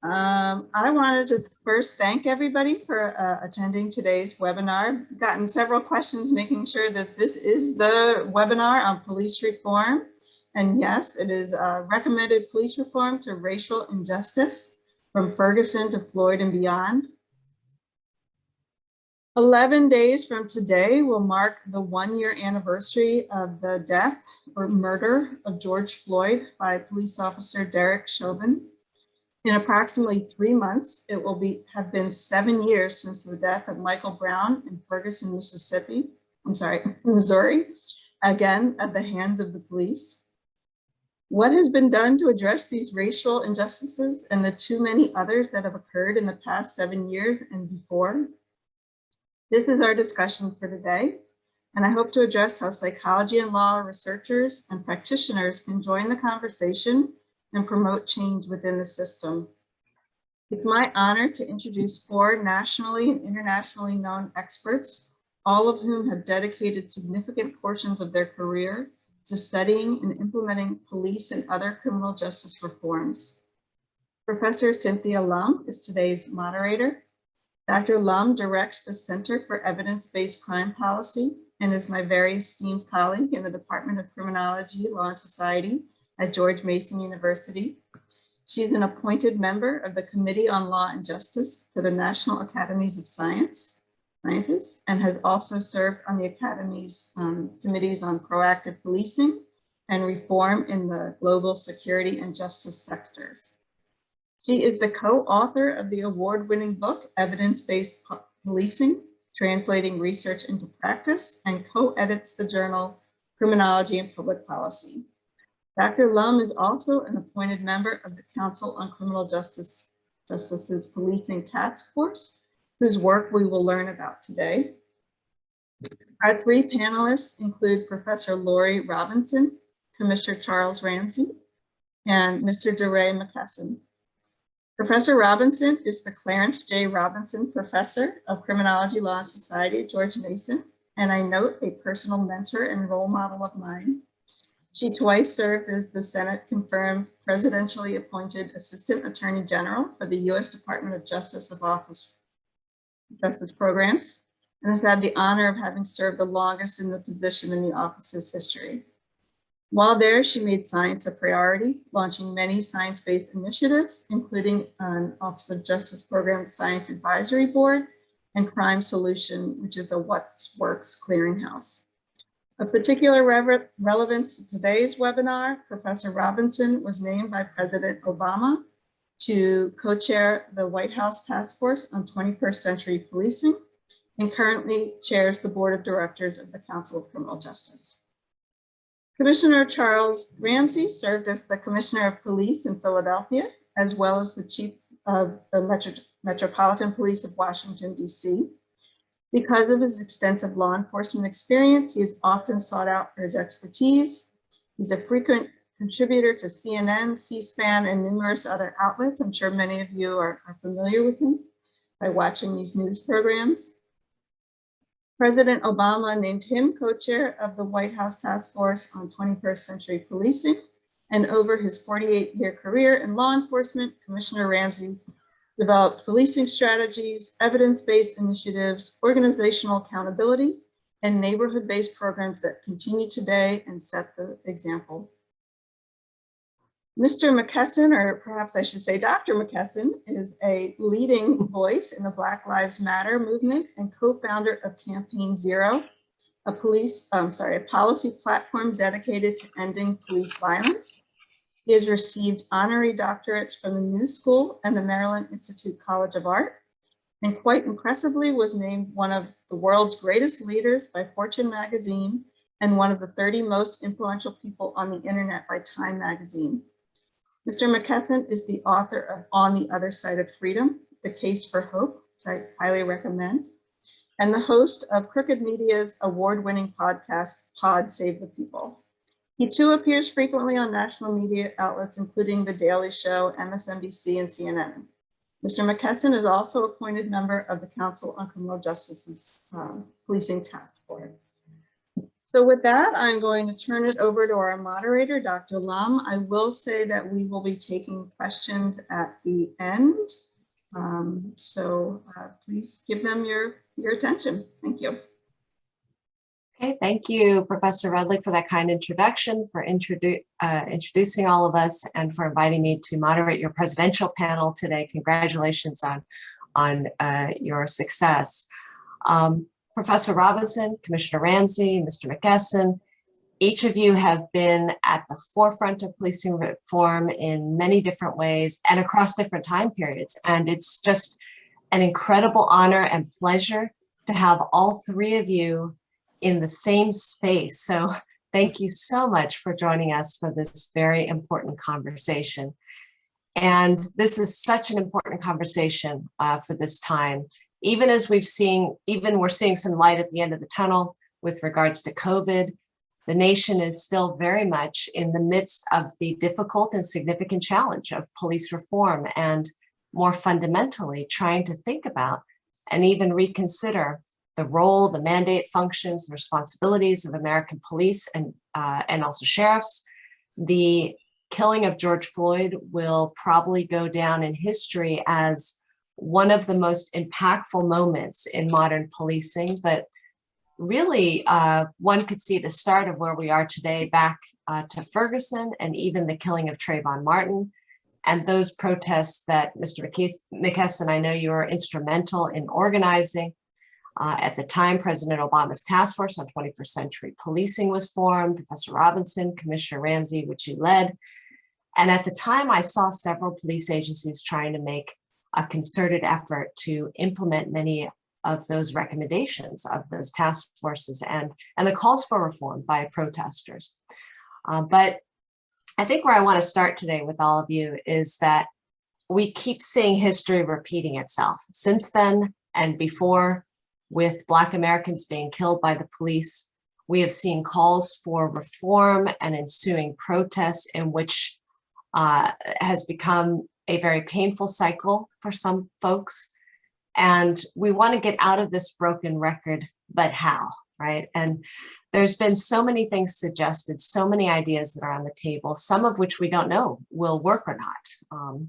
I wanted to first thank everybody for attending today's webinar. I've gotten several questions making sure that this is the webinar on police reform. And yes, it is recommended police reform to racial injustice from Ferguson to Floyd and beyond. 11 days from today will mark the 1-year anniversary of the death or murder of George Floyd by police officer Derek Chauvin. In approximately 3 months, it will have been 7 years since the death of Michael Brown in Ferguson, Missouri, again at the hands of the police. What has been done to address these racial injustices and the too many others that have occurred in the past 7 years and before? This is our discussion for today, and I hope to address how psychology and law researchers and practitioners can join the conversation and promote change within the system. It's my honor to introduce 4 nationally and internationally known experts, all of whom have dedicated significant portions of their career to studying and implementing police and other criminal justice reforms. Professor Cynthia Lum is today's moderator. Dr. Lum directs the Center for Evidence-Based Crime Policy and is my very esteemed colleague in the Department of Criminology, Law and Society at George Mason University. She is an appointed member of the Committee on Law and Justice for the National Academies of Sciences and has also served on the Academy's committees on proactive policing and reform in the global security and justice sectors. She is the co-author of the award-winning book, Evidence-Based Policing, Translating Research into Practice, and co-edits the journal, Criminology and Public Policy. Dr. Lum is also an appointed member of the Council on Criminal Justice's Policing Task Force, whose work we will learn about today. Our 3 panelists include Professor Lori Robinson, Commissioner Charles Ramsey, and Mr. Lum and Mckesson. Professor Robinson is the Clarence J. Robinson Professor of Criminology, Law and Society at George Mason, and I note a personal mentor and role model of mine. She twice served as the Senate-confirmed presidentially appointed Assistant Attorney General for the U.S. Department of Justice Programs, and has had the honor of having served the longest in the position in the office's history. While there, she made science a priority, launching many science-based initiatives, including an Office of Justice Program Science Advisory Board and Crime Solution, which is a What Works clearinghouse. Of particular relevance to today's webinar, Professor Robinson was named by President Obama to co-chair the White House Task Force on 21st Century Policing and currently chairs the Board of Directors of the Council of Criminal Justice. Commissioner Charles Ramsey served as the Commissioner of Police in Philadelphia, as well as the Chief of the Metropolitan Police of Washington, D.C. Because of his extensive law enforcement experience, he is often sought out for his expertise. He's a frequent contributor to CNN, C-SPAN, and numerous other outlets. I'm sure many of you are familiar with him by watching these news programs. President Obama named him co-chair of the White House Task Force on 21st Century Policing, and over his 48-year career in law enforcement, Commissioner Ramsey developed policing strategies, evidence-based initiatives, organizational accountability, and neighborhood-based programs that continue today and set the example. Mr. Mckesson, or perhaps I should say Dr. Mckesson, is a leading voice in the Black Lives Matter movement and co-founder of Campaign Zero, a policy platform dedicated to ending police violence. He has received honorary doctorates from the New School and the Maryland Institute College of Art, and quite impressively was named one of the world's greatest leaders by Fortune magazine and one of the 30 most influential people on the internet by Time magazine. Mr. Mckesson is the author of On the Other Side of Freedom, The Case for Hope, which I highly recommend, and the host of Crooked Media's award-winning podcast, Pod Save the People. He too appears frequently on national media outlets, including The Daily Show, MSNBC, and CNN. Mr. Mckesson is also appointed member of the Council on Criminal Justice's Policing Task Force. So with that, I'm going to turn it over to our moderator, Dr. Lum. I will say that we will be taking questions at the end. Please give them your attention. Thank you. Okay, thank you, Professor Redlich, for that kind introduction, for introducing all of us, and for inviting me to moderate your presidential panel today. Congratulations on your success. Professor Robinson, Commissioner Ramsey, Mr. Mckesson, each of you have been at the forefront of policing reform in many different ways and across different time periods. And it's just an incredible honor and pleasure to have all three of you in the same space. So thank you so much for joining us for this very important conversation. And this is such an important conversation for this time. Even as we're seeing some light at the end of the tunnel with regards to COVID, the nation is still very much in the midst of the difficult and significant challenge of police reform, and more fundamentally trying to think about and even reconsider the role, the mandate, functions, the responsibilities of American police and also sheriffs. The killing of George Floyd will probably go down in history as one of the most impactful moments in modern policing, but really one could see the start of where we are today back to Ferguson, and even the killing of Trayvon Martin and those protests that Mr. Mckesson, I know you were instrumental in organizing. At the time, President Obama's task force on 21st century policing was formed. Professor Robinson, Commissioner Ramsey, which you led. And at the time, I saw several police agencies trying to make a concerted effort to implement many of those recommendations of those task forces and the calls for reform by protesters. But I think where I want to start today with all of you is that we keep seeing history repeating itself. Since then and before, with Black Americans being killed by the police, we have seen calls for reform and ensuing protests in which has become a very painful cycle for some folks. And we want to get out of this broken record, but how, right? And there's been so many things suggested, so many ideas that are on the table, some of which we don't know will work or not.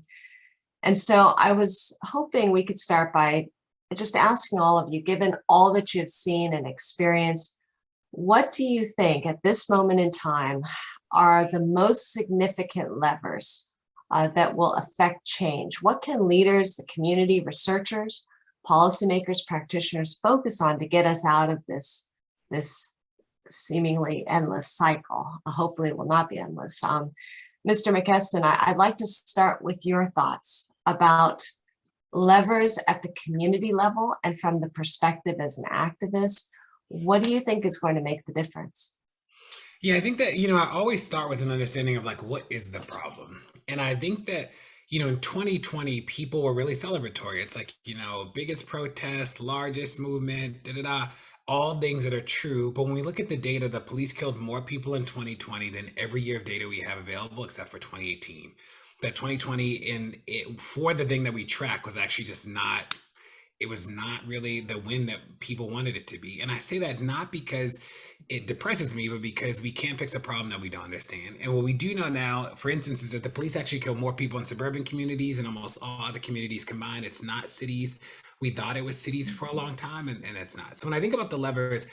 And so I was hoping we could start by just asking all of you, given all that you've seen and experienced, what do you think at this moment in time are the most significant levers that will affect change? What can leaders, the community, researchers, policymakers, practitioners focus on to get us out of this seemingly endless cycle? Hopefully it will not be endless. Mr. Mckesson, I'd like to start with your thoughts about levers at the community level and from the perspective as an activist. What do you think is going to make the difference? Yeah, I think that, I always start with an understanding of like, what is the problem? And I think that, in 2020, people were really celebratory. It's like, biggest protest, largest movement, all things that are true. But when we look at the data, the police killed more people in 2020 than every year of data we have available, except for 2018. That 2020 for the thing that we track was actually it was not really the win that people wanted it to be. And I say that not because it depresses me, but because we can't fix a problem that we don't understand. And what we do know now, for instance, is that the police actually kill more people in suburban communities and almost all other communities combined. It's not cities. We thought it was cities for a long time, and it's not. So when I think about the levers,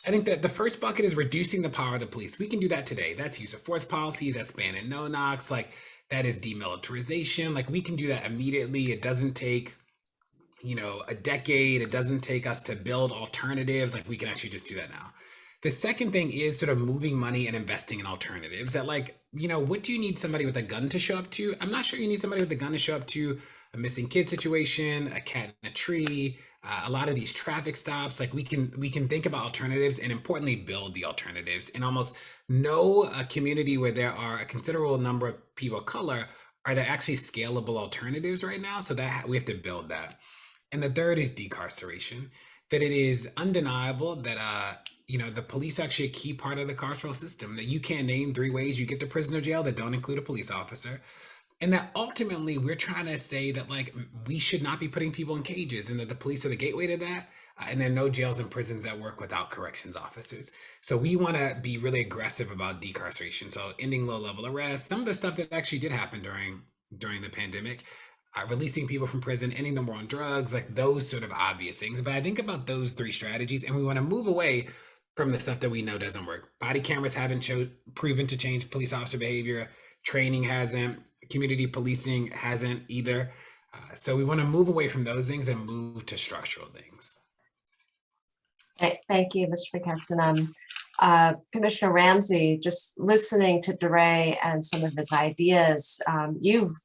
I think that the first bucket is reducing the power of the police. We can do that today. That's use of force policies, that's ban and no knocks, like that is demilitarization. Like we can do that immediately. It doesn't take a decade. It doesn't take us to build alternatives. Like we can actually just do that now. The second thing is sort of moving money and investing in alternatives that what do you need somebody with a gun to show up to? I'm not sure you need somebody with a gun to show up to a missing kid situation, a cat in a tree, a lot of these traffic stops. Like we can think about alternatives and importantly build the alternatives. In almost no community where there are a considerable number of people of color are there actually scalable alternatives right now. So that we have to build that. And the third is decarceration, that it is undeniable that, the police are actually a key part of the carceral system, that you can't name 3 ways you get to prison or jail that don't include a police officer, And that ultimately we're trying to say that like we should not be putting people in cages and that the police are the gateway to that. And there are no jails and prisons that work without corrections officers. So we want to be really aggressive about decarceration. So ending low level arrests, some of the stuff that actually did happen during the pandemic, releasing people from prison, ending the war on drugs, like those sort of obvious things. But I think about those three strategies and we want to move away from the stuff that we know doesn't work. Body cameras haven't proven to change police officer behavior. Training hasn't. Community policing hasn't either. So we want to move away from those things and move to structural things. Thank you, Mr. McKesson. Commissioner Ramsey, just listening to DeRay and some of his ideas, you've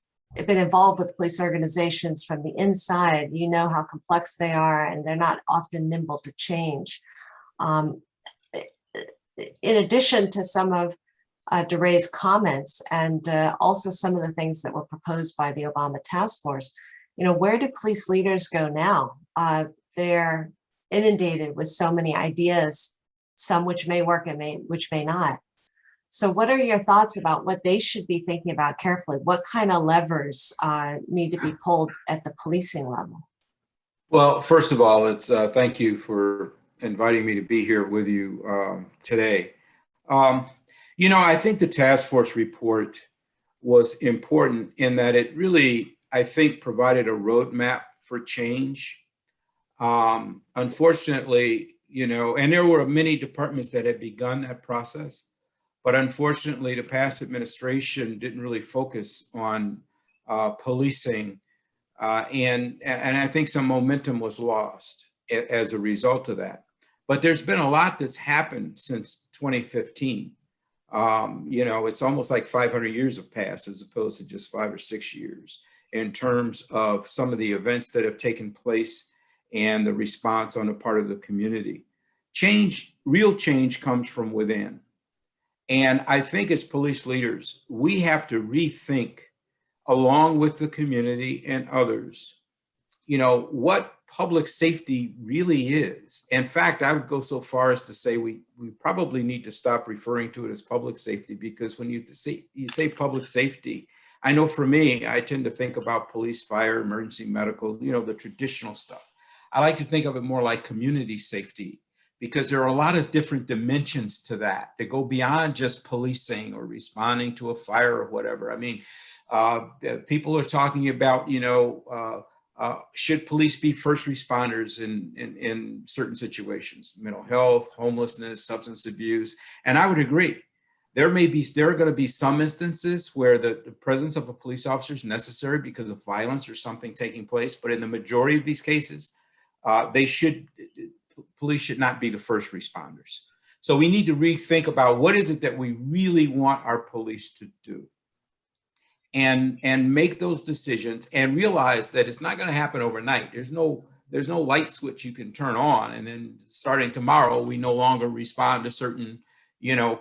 been involved with police organizations from the inside. You know how complex they are, and they're not often nimble to change. In addition to some of DeRay's comments and also some of the things that were proposed by the Obama task force, where do police leaders go now? They're inundated with so many ideas, some which may work and which may not. So what are your thoughts about what they should be thinking about carefully? What kind of levers need to be pulled at the policing level? Well, first of all, it's thank you for inviting me to be here with you today. I think the task force report was important in that it really, I think, provided a roadmap for change. Unfortunately, and there were many departments that had begun that process, but unfortunately, the past administration didn't really focus on policing, and I think some momentum was lost as a result of that. But there's been a lot that's happened since 2015. It's almost like 500 years have passed as opposed to just 5 or 6 years in terms of some of the events that have taken place and the response on the part of the community. Real change comes from within. And I think as police leaders, we have to rethink, along with the community and others, what public safety really is. In fact, I would go so far as to say we probably need to stop referring to it as public safety, because when you say public safety, I know for me, I tend to think about police, fire, emergency medical, the traditional stuff. I like to think of it more like community safety, because there are a lot of different dimensions to that go beyond just policing or responding to a fire or whatever. I mean, people are talking about, should police be first responders in certain situations, mental health, homelessness, substance abuse? And I would agree. There are going to be some instances where the presence of a police officer is necessary because of violence or something taking place. But in the majority of these cases, police should not be the first responders. So we need to rethink about what is it that we really want our police to do, and make those decisions and realize that it's not going to happen overnight. There's no light switch you can turn on and then starting tomorrow we no longer respond to certain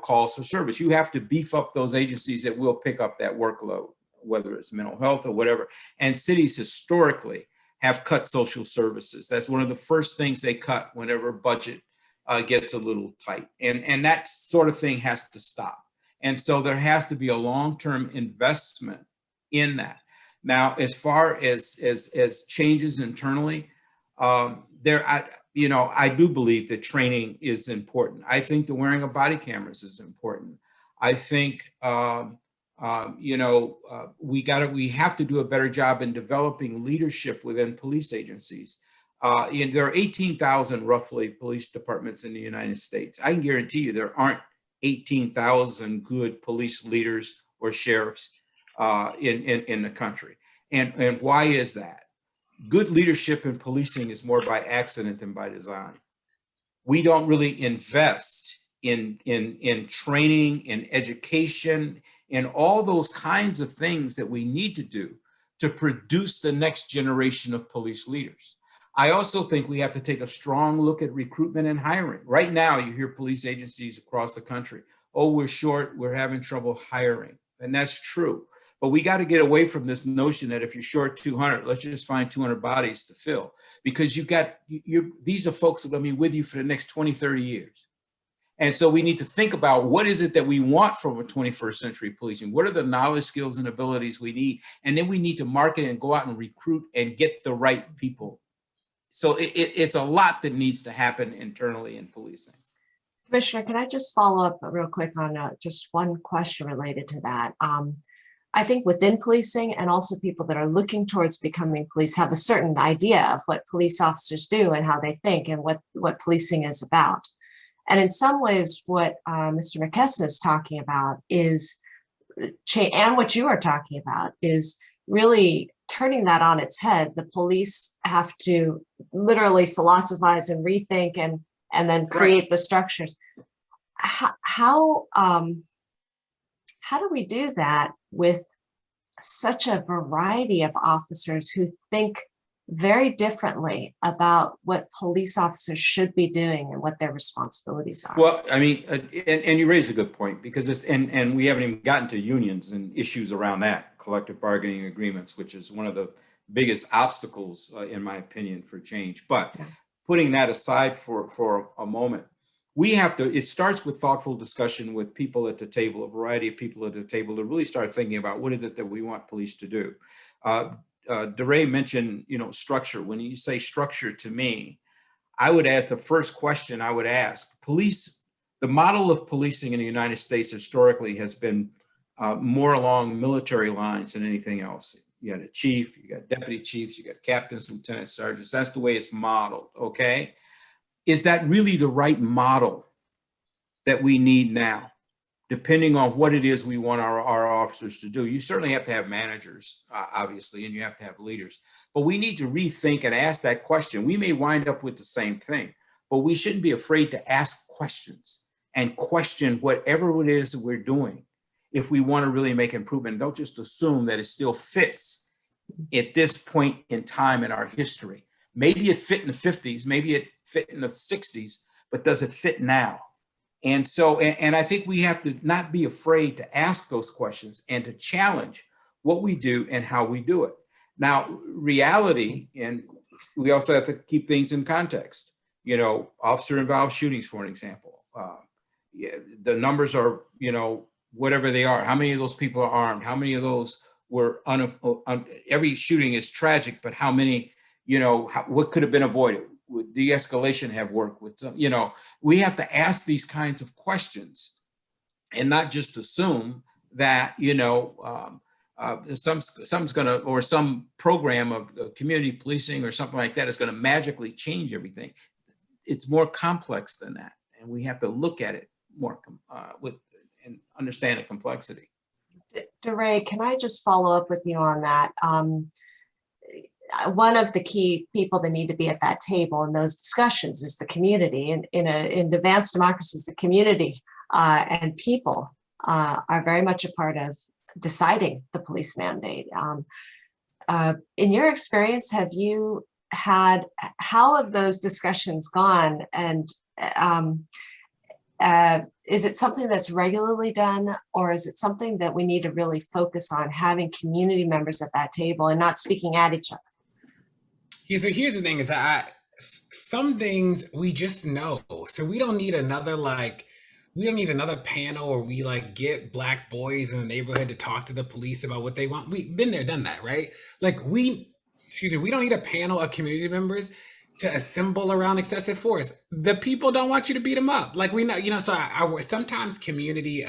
calls for service. You have to beef up those agencies that will pick up that workload, whether it's mental health or whatever. And cities historically have cut social services. That's one of the first things they cut whenever budget gets a little tight. And that sort of thing has to stop. And so there has to be a long-term investment in that. Now, as far as changes internally, I do believe that training is important. I think the wearing of body cameras is important. I think we have to do a better job in developing leadership within police agencies. There are 18,000 roughly police departments in the United States. I can guarantee you there aren't 18,000 good police leaders or sheriffs in the country. And why is that? Good leadership in policing is more by accident than by design. We don't really invest in training, in education, in all those kinds of things that we need to do to produce the next generation of police leaders. I also think we have to take a strong look at recruitment and hiring. Right now, you hear police agencies across the country, oh, we're short, we're having trouble hiring. And that's true. But we got to get away from this notion that if you're short 200, let's just find 200 bodies to fill, because these are folks that are going to be with you for the next 20, 30 years. And so we need to think about what is it that we want from a 21st century policing? What are the knowledge, skills, and abilities we need? And then we need to market and go out and recruit and get the right people. So it's a lot that needs to happen internally in policing. Commissioner, can I just follow up real quick on just one question related to that? I think within policing and also people that are looking towards becoming police have a certain idea of what police officers do and how they think and what policing is about. And in some ways, what Mr. Mckesson is talking about is, and what you are talking about is really turning that on its head. The police have to literally philosophize and rethink and then create the structures. How do we do that with such a variety of officers who think very differently about what police officers should be doing and what their responsibilities are? Well, I mean, and you raise a good point, because it's, and we haven't even gotten to unions and issues around that, collective bargaining agreements, which is one of the biggest obstacles, in my opinion, for change. But putting that aside for a moment, we have to, it starts with thoughtful discussion with people at the table, a variety of people at the table, to really start thinking about what is it that we want police to do. DeRay mentioned, structure. When you say structure to me, I would ask, the first question I would ask, police, the model of policing in the United States historically has been more along military lines than anything else. You got a chief, you got deputy chiefs, you got captains, lieutenant sergeants. That's the way it's modeled, okay? Is that really the right model that we need now? Depending on what it is we want our officers to do. You certainly have to have managers, obviously, and you have to have leaders. But we need to rethink and ask that question. We may wind up with the same thing, but we shouldn't be afraid to ask questions and question whatever it is that we're doing if we want to really make improvement. Don't just assume that it still fits at this point in time in our history. Maybe it fit in the 50s, maybe it fit in the 60s, but does it fit now? And so, and I think we have to not be afraid to ask those questions and to challenge what we do and how we do it. Now, reality, and we also have to keep things in context. Officer-involved shootings, for an example. The numbers are, whatever they are. How many of those people are armed? How many of those were, every shooting is tragic, but how many, what could have been avoided? Would de-escalation have worked with some, we have to ask these kinds of questions and not just assume that, something's gonna, or some program of community policing or something like that is gonna magically change everything. It's more complex than that. And we have to look at it more and understand the complexity. DeRay, can I just follow up with you on that? One of the key people that need to be at that table in those discussions is the community. And in advanced democracies, the community and people are very much a part of deciding the police mandate. In your experience, how have those discussions gone? And is it something that's regularly done, or is it something that we need to really focus on having community members at that table and not speaking at each other? So here's the thing is that some things we just know. So we don't need another panel where we get Black boys in the neighborhood to talk to the police about what they want. We've been there, done that, right? We don't need a panel of community members to assemble around excessive force. The people don't want you to beat them up. We know, so sometimes community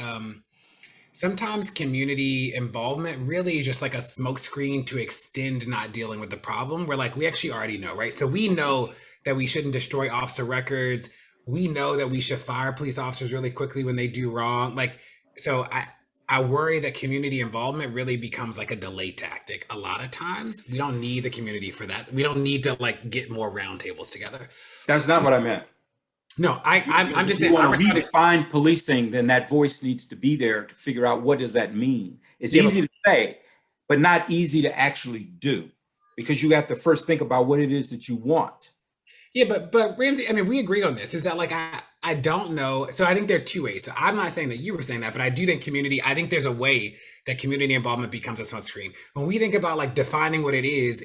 involvement really is just like a smokescreen to extend not dealing with the problem. We're we actually already know, right? So we know that we shouldn't destroy officer records. We know that we should fire police officers really quickly when they do wrong. So I worry that community involvement really becomes a delay tactic. A lot of times we don't need the community for that. We don't need to get more roundtables together. That's not what I meant. No, I'm just saying. If you want to redefine policing, then that voice needs to be there to figure out what does that mean. It's easy to say, but not easy to actually do, because you have to first think about what it is that you want. Yeah, but Ramsey, I mean, we agree on this. Is that I don't know. So I think there are two ways. So I'm not saying that you were saying that, but I do think I think there's a way that community involvement becomes a smokescreen. When we think about like defining what it is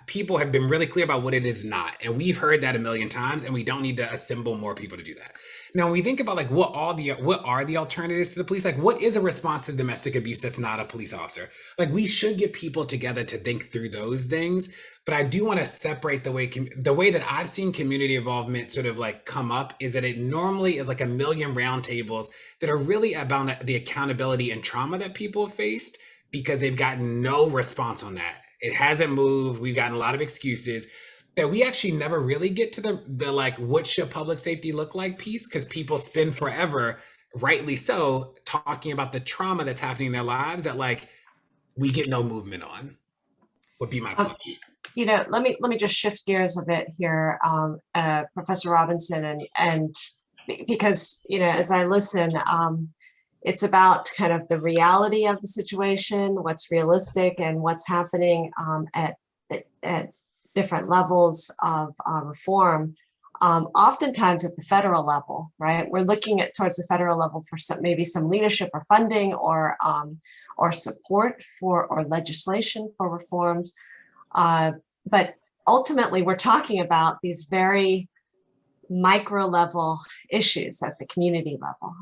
people have been really clear about what it is not. And we've heard that a million times, and we don't need to assemble more people to do that. Now, when we think about like what are the alternatives to the police? Like, what is a response to domestic abuse that's not a police officer? Like, we should get people together to think through those things. But I do want to separate the way that I've seen community involvement sort of like come up is that it normally is like a million roundtables that are really about the accountability and trauma that people have faced because they've gotten no response on that. It hasn't moved. We've gotten a lot of excuses that we actually never really get to the like, what should public safety look like piece? Because people spend forever, rightly so, talking about the trauma that's happening in their lives that like we get no movement on, would be my pitch. You know, let me just shift gears a bit here, Professor Robinson, and because, you know, as I listen, it's about kind of the reality of the situation, what's realistic and what's happening at different levels of reform. Oftentimes at the federal level, right? We're looking at towards the federal level for maybe some leadership or funding or support for or legislation for reforms. But ultimately, we're talking about these very micro level issues at the community level.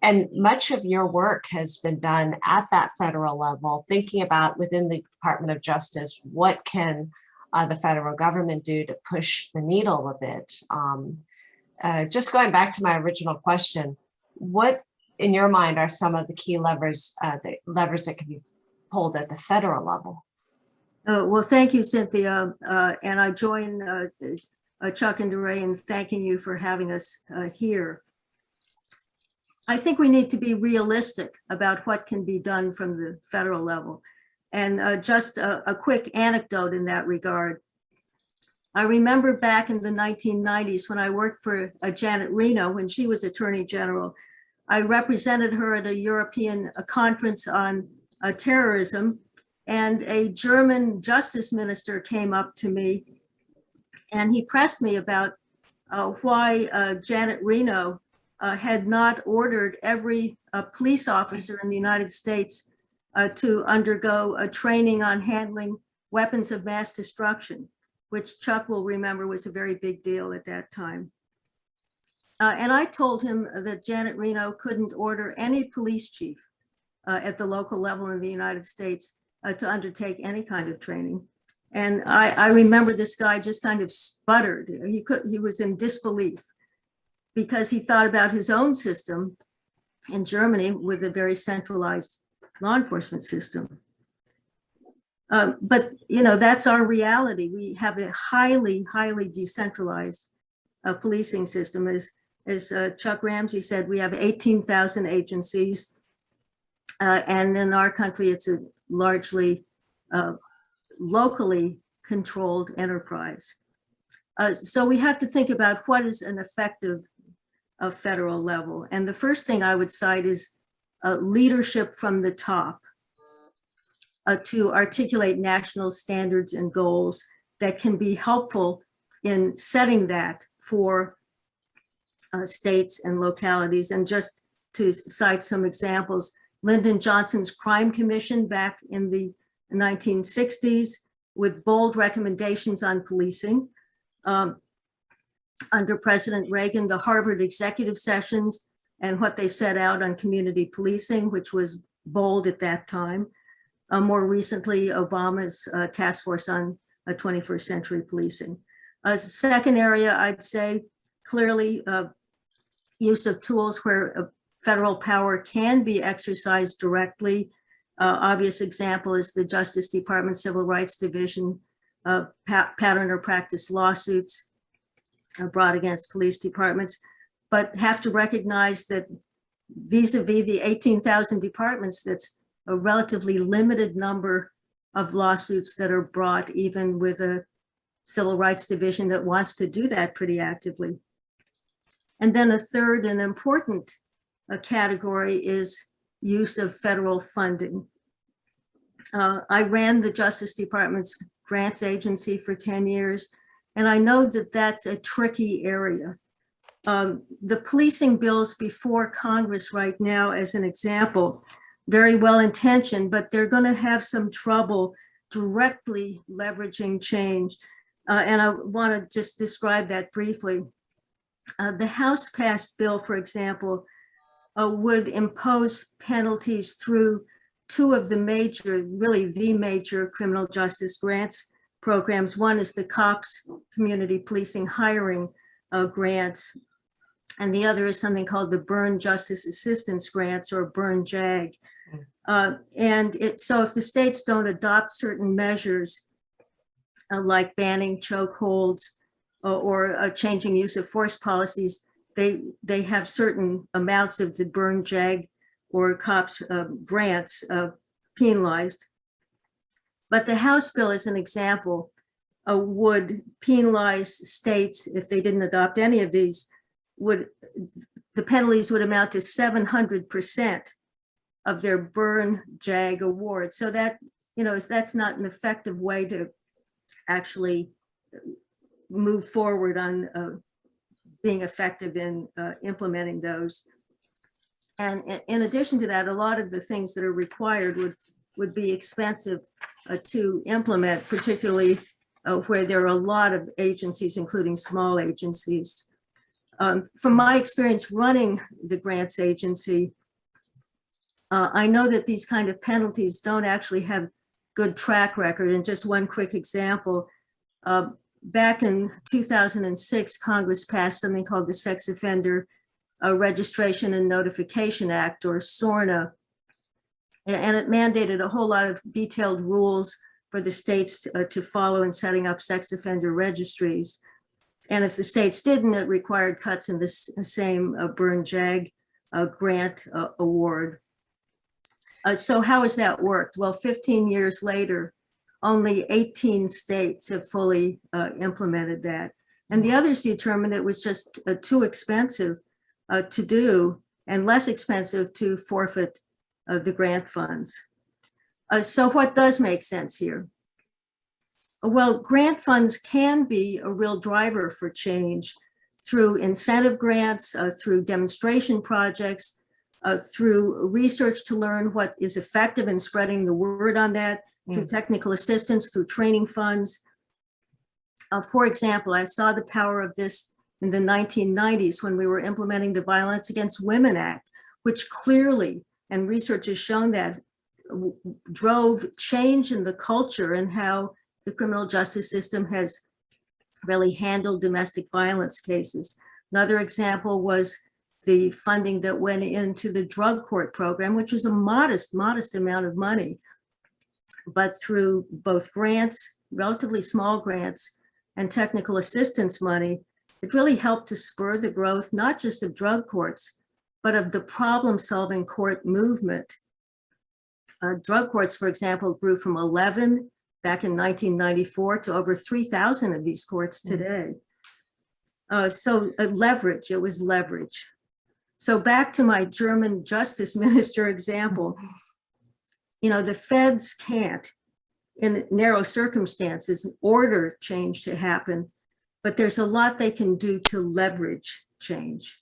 And much of your work has been done at that federal level, thinking about within the Department of Justice, what can the federal government do to push the needle a bit? Just going back to my original question, what in your mind are some of the key levers that can be pulled at the federal level? Well, thank you, Cynthia. And I join Chuck and DeRay in thanking you for having us here. I think we need to be realistic about what can be done from the federal level. And just a quick anecdote in that regard. I remember back in the 1990s when I worked for Janet Reno when she was Attorney General. I represented her at a European conference on terrorism. And a German justice minister came up to me and he pressed me about why Janet Reno had not ordered every police officer in the United States to undergo a training on handling weapons of mass destruction, which Chuck will remember was a very big deal at that time. And I told him that Janet Reno couldn't order any police chief at the local level in the United States to undertake any kind of training. And I remember this guy just kind of sputtered. He was in disbelief because he thought about his own system in Germany with a very centralized law enforcement system. But you know, that's our reality. We have a highly, highly decentralized policing system. As Chuck Ramsey said, we have 18,000 agencies. And in our country, it's a largely locally controlled enterprise. So we have to think about what is an effective federal level. And the first thing I would cite is leadership from the top to articulate national standards and goals that can be helpful in setting that for states and localities. And just to cite some examples, Lyndon Johnson's Crime Commission back in the 1960s with bold recommendations on policing. Under President Reagan, the Harvard executive sessions and what they set out on community policing, which was bold at that time. More recently, Obama's task force on 21st century policing. A second area, I'd say clearly use of tools where federal power can be exercised directly. Obvious example is the Justice Department Civil Rights Division pattern or practice lawsuits brought against police departments, but have to recognize that vis-a-vis the 18,000 departments, that's a relatively limited number of lawsuits that are brought even with a civil rights division that wants to do that pretty actively. And then a third and important category is use of federal funding. I ran the Justice Department's grants agency for 10 years, and I know that that's a tricky area. The policing bills before Congress right now, as an example, very well intentioned, but they're going to have some trouble directly leveraging change. And I want to just describe that briefly. The House passed bill, for example, would impose penalties through two of the major, really the major criminal justice grants programs. One is the COPS, Community Policing Hiring grants, and the other is something called the Burn Justice Assistance Grants, or Burn JAG. So if the states don't adopt certain measures like banning chokeholds or changing use of force policies, they have certain amounts of the Burn JAG or COPS grants penalized. But the House bill, as an example, would penalize states if they didn't adopt any of these. The penalties would amount to 700% of their Burn JAG award. So that, that's not an effective way to actually move forward on being effective in implementing those. And in addition to that, a lot of the things that are required would be expensive to implement, particularly where there are a lot of agencies, including small agencies. From my experience running the grants agency, I know that these kind of penalties don't actually have good track record. And just one quick example, back in 2006, Congress passed something called the Sex Offender Registration and Notification Act, or SORNA. And it mandated a whole lot of detailed rules for the states to follow in setting up sex offender registries. And if the states didn't, it required cuts in the same Burn JAG grant award. So how has that worked? Well, 15 years later, only 18 states have fully implemented that. And the others determined it was just too expensive to do and less expensive to forfeit the grant funds. So what does make sense here? Well, grant funds can be a real driver for change through incentive grants, through demonstration projects, through research to learn what is effective in spreading the word on that, through technical assistance, through training funds. For example, I saw the power of this in the 1990s when we were implementing the Violence Against Women Act, which clearly, and research has shown that, drove change in the culture and how the criminal justice system has really handled domestic violence cases. Another example was the funding that went into the drug court program, which was a modest amount of money. But through both grants, relatively small grants, and technical assistance money, it really helped to spur the growth, not just of drug courts, but of the problem-solving court movement. Drug courts, for example, grew from 11 back in 1994 to over 3,000 of these courts today. So leverage, it was leverage. So back to my German justice minister example, the feds can't, in narrow circumstances, order change to happen, but there's a lot they can do to leverage change.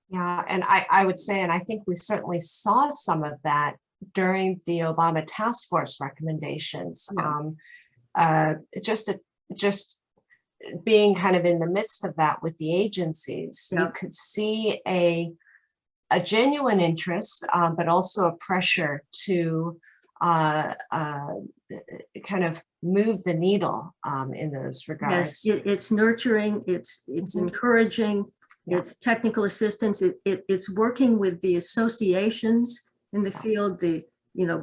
Yeah, and I would say, and I think we certainly saw some of that during the Obama task force recommendations. Yeah. Just being kind of in the midst of that with the agencies, Yeah. you could see a genuine interest, but also a pressure to kind of move the needle in those regards. Yes, it's nurturing, it's encouraging, Yeah. it's technical assistance, it's working with the associations in the field,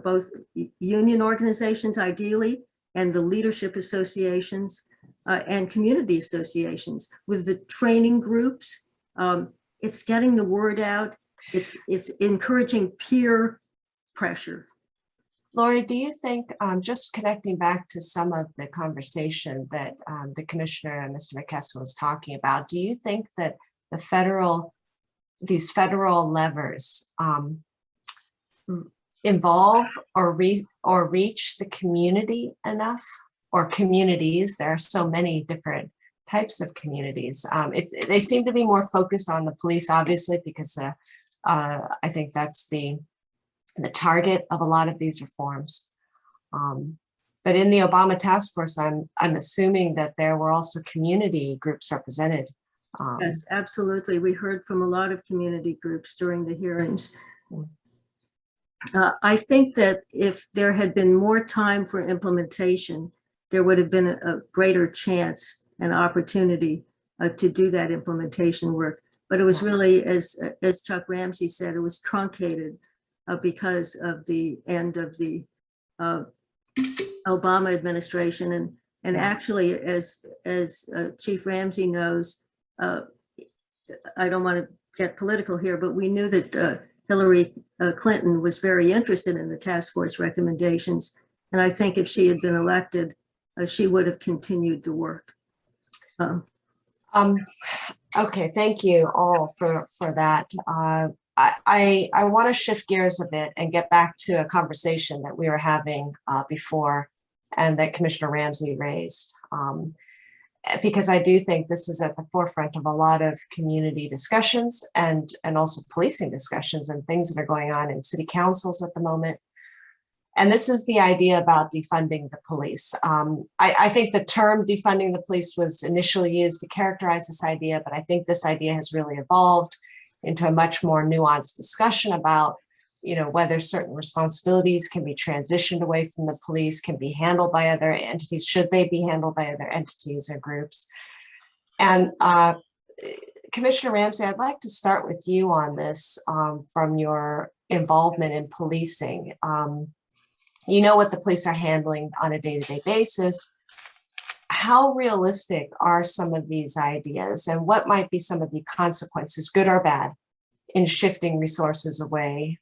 both union organizations ideally, and the leadership associations and community associations with the training groups. It's getting the word out. It's encouraging peer pressure. Lori, do you think, just connecting back to some of the conversation that the commissioner and Mr. Mckesson was talking about, do you think that these federal levers involve or reach the community enough, or communities? There are so many different types of communities. They seem to be more focused on the police, obviously, because I think that's the target of a lot of these reforms. But in the Obama task force, I'm assuming that there were also community groups represented. Yes, absolutely. We heard from a lot of community groups during the hearings. I think that if there had been more time for implementation, there would have been a greater chance and opportunity to do that implementation work. But it was really, as Chuck Ramsey said, it was truncated because of the end of the Obama administration. And actually, as Chief Ramsey knows, I don't want to get political here, but we knew that Hillary Clinton was very interested in the task force recommendations. And I think if she had been elected, she would have continued the work. Okay, thank you all for that. I want to shift gears a bit and get back to a conversation that we were having before and that Commissioner Ramsey raised. Because I do think this is at the forefront of a lot of community discussions and also policing discussions and things that are going on in city councils at the moment. And this is the idea about defunding the police. I think the term defunding the police was initially used to characterize this idea, but I think this idea has really evolved into a much more nuanced discussion about, whether certain responsibilities can be transitioned away from the police, can be handled by other entities, should they be handled by other entities or groups. And Commissioner Ramsey, I'd like to start with you on this from your involvement in policing. You know what the police are handling on a day-to-day basis. How realistic are some of these ideas, and what might be some of the consequences, good or bad, in shifting resources away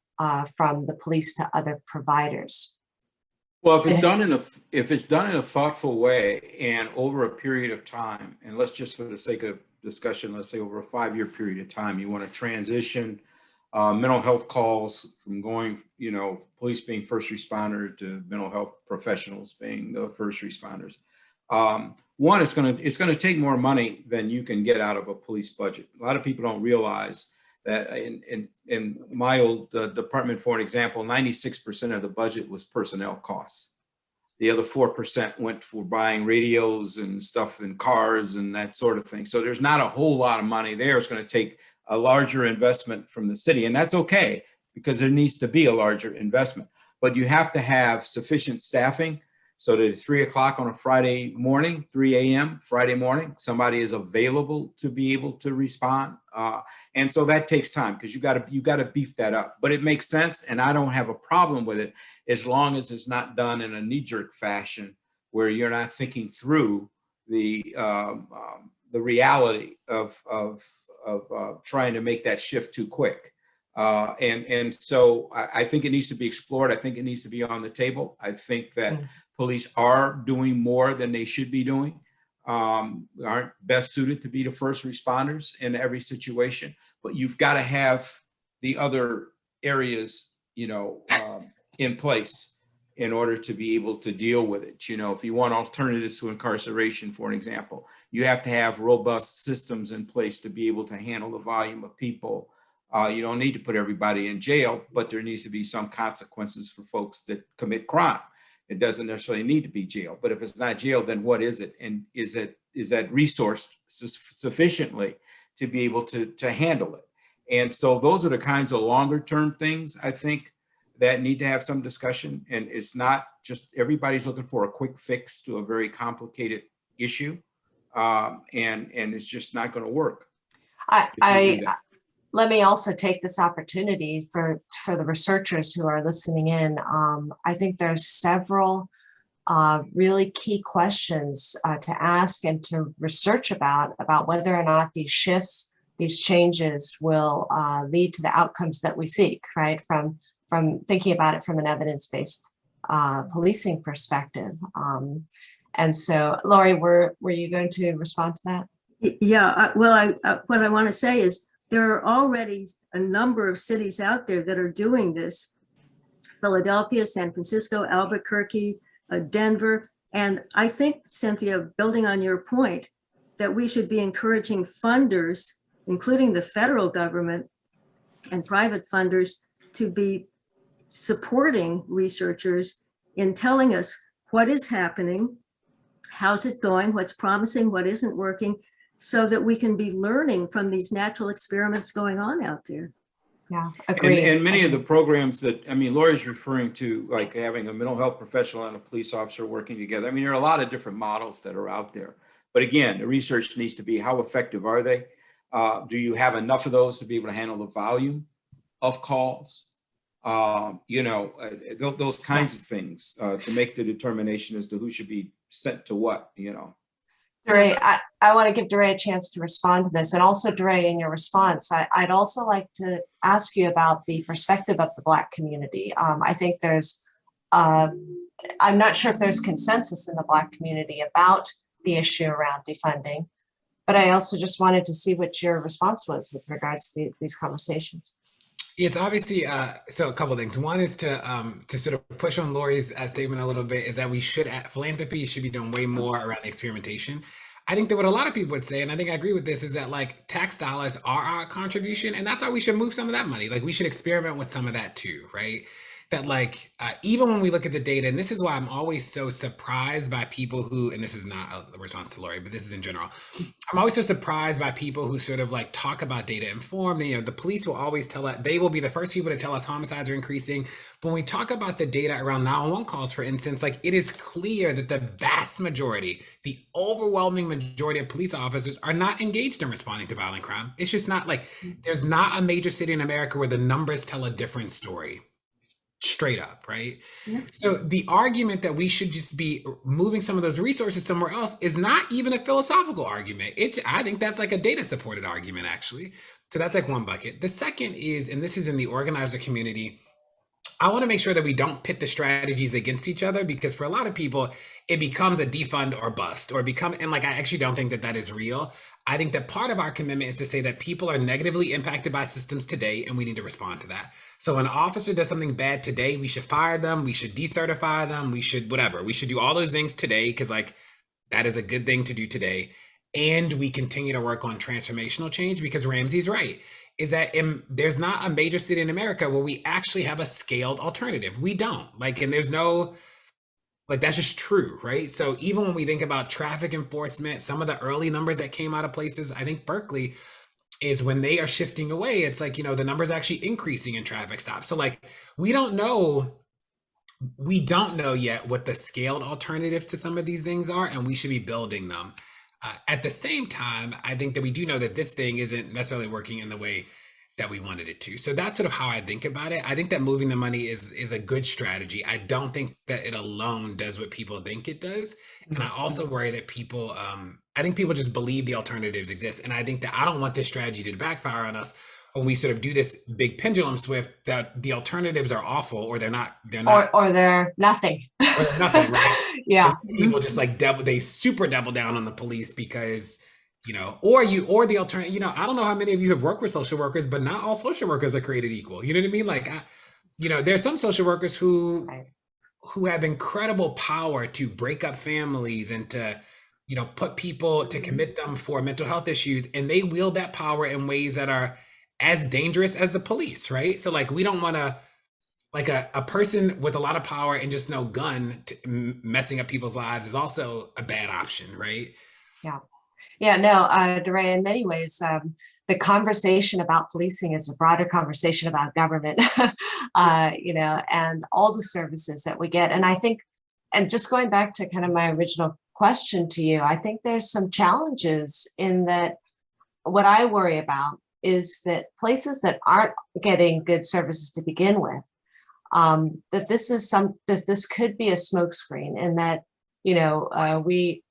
from the police to other providers? Well, if it's done in a thoughtful way and over a period of time, and let's just for the sake of discussion, let's say over a 5-year period of time, you want to transition mental health calls from going, police being first responder to mental health professionals being the first responders. One, it's going to take more money than you can get out of a police budget. A lot of people don't realize that in my old department, for an example, 96% of the budget was personnel costs. The other 4% went for buying radios and stuff in cars and that sort of thing. So there's not a whole lot of money there. It's going to take a larger investment from the city, and that's okay because there needs to be a larger investment. But you have to have sufficient staffing so that at 3 o'clock on a Friday morning, 3 a.m. Friday morning, somebody is available to be able to respond. And so that takes time because you got to beef that up. But it makes sense, and I don't have a problem with it as long as it's not done in a knee-jerk fashion where you're not thinking through the reality of trying to make that shift too quick. And so I think it needs to be explored. I think it needs to be on the table. I think that police are doing more than they should be doing, aren't best suited to be the first responders in every situation, but you've got to have the other areas, in place in order to be able to deal with it. If you want alternatives to incarceration, for an example, you have to have robust systems in place to be able to handle the volume of people. You don't need to put everybody in jail, but there needs to be some consequences for folks that commit crime. It doesn't necessarily need to be jail, but if it's not jail, then what is it? And is that resourced sufficiently to be able to handle it? And so those are the kinds of longer term things, I think, that need to have some discussion. And it's not just everybody's looking for a quick fix to a very complicated issue. And it's just not going to work. Let me also take this opportunity for the researchers who are listening in. I think there's several really key questions to ask and to research about whether or not these shifts, these changes will lead to the outcomes that we seek, right? From thinking about it from an evidence-based policing perspective. And so, Lori, were you going to respond to that? Yeah, what I want to say is there are already a number of cities out there that are doing this. Philadelphia, San Francisco, Albuquerque, Denver. And I think, Cynthia, building on your point, that we should be encouraging funders, including the federal government and private funders, to be supporting researchers in telling us what is happening, how's it going, what's promising, what isn't working, so that we can be learning from these natural experiments going on out there. Yeah, agree. And many of the programs that, I mean, Lori's referring to, like having a mental health professional and a police officer working together. I mean, there are a lot of different models that are out there. But again, the research needs to be, how effective are they? Do you have enough of those to be able to handle the volume of calls? You know, those kinds of things to make the determination as to who should be sent to what, you know. DeRay, I want to give DeRay a chance to respond to this. And also, DeRay, in your response, I'd also like to ask you about the perspective of the Black community. I think there's, I'm not sure if there's consensus in the Black community about the issue around defunding, but I also just wanted to see what your response was with regards to these conversations. It's obviously, so a couple of things. One is to sort of push on Lori's statement a little bit, is that we should, philanthropy should be doing way more around experimentation. I think that what a lot of people would say, and I think I agree with this, is that like tax dollars are our contribution, and that's why we should move some of that money. Like we should experiment with some of that too, right? That like, even when we look at the data, and this is why I'm always so surprised by people who, and this is not a response to Lori, but this is in general, I'm always so surprised by people who sort of like talk about data informed. And, you know, the police will always tell us, they will be the first people to tell us homicides are increasing. But when we talk about the data around 911 calls, for instance, like it is clear that the vast majority, the overwhelming majority of police officers are not engaged in responding to violent crime. It's just not like, there's not a major city in America where the numbers tell a different story. Straight up, right? Yeah. So the argument that we should just be moving some of those resources somewhere else is not even a philosophical argument. I think that's like a data supported argument, actually. So that's like one bucket. The second is, and this is in the organizer community, I want to make sure that we don't pit the strategies against each other, because for a lot of people, it becomes a defund or bust, or and like, I actually don't think that that is real. I think that part of our commitment is to say that people are negatively impacted by systems today, and we need to respond to that. So when an officer does something bad today, we should fire them, we should decertify them, we should whatever. We should do all those things today, because like that is a good thing to do today. And we continue to work on transformational change, because Ramsey's right, is that there's not a major city in America where we actually have a scaled alternative. We don't, like, and there's no, like, that's just true, right? So even when we think about traffic enforcement, some of the early numbers that came out of places, I think Berkeley, is when they are shifting away, it's like, you know, the numbers are actually increasing in traffic stops. So like, we don't know yet what the scaled alternatives to some of these things are, and we should be building them. At the same time, I think that we do know that this thing isn't necessarily working in the way that we wanted it to. So that's sort of how I think about it. I think that moving the money is a good strategy. I don't think that it alone does what people think it does. And I also worry that people, I think people just believe the alternatives exist. And I think that I don't want this strategy to backfire on us when we sort of do this big pendulum shift, that the alternatives are awful, or they're not, or they're nothing. Or they're nothing, right? Yeah. And people just like they super double down on the police because, you know, or the alternative, you know, I don't know how many of you have worked with social workers, but not all social workers are created equal. You know what I mean? Like, you know, there's some social workers who have incredible power to break up families and to, you know, put people, to commit them for mental health issues. And they wield that power in ways that are as dangerous as the police, right? So like, we don't want to, like a person with a lot of power and just no gun messing up people's lives is also a bad option, right? Yeah. Yeah, no, DeRay, in many ways, the conversation about policing is a broader conversation about government, you know, and all the services that we get. And I think, and just going back to kind of my original question to you, I think there's some challenges in that. What I worry about is that places that aren't getting good services to begin with, that this could be a smokescreen, and that, you know, we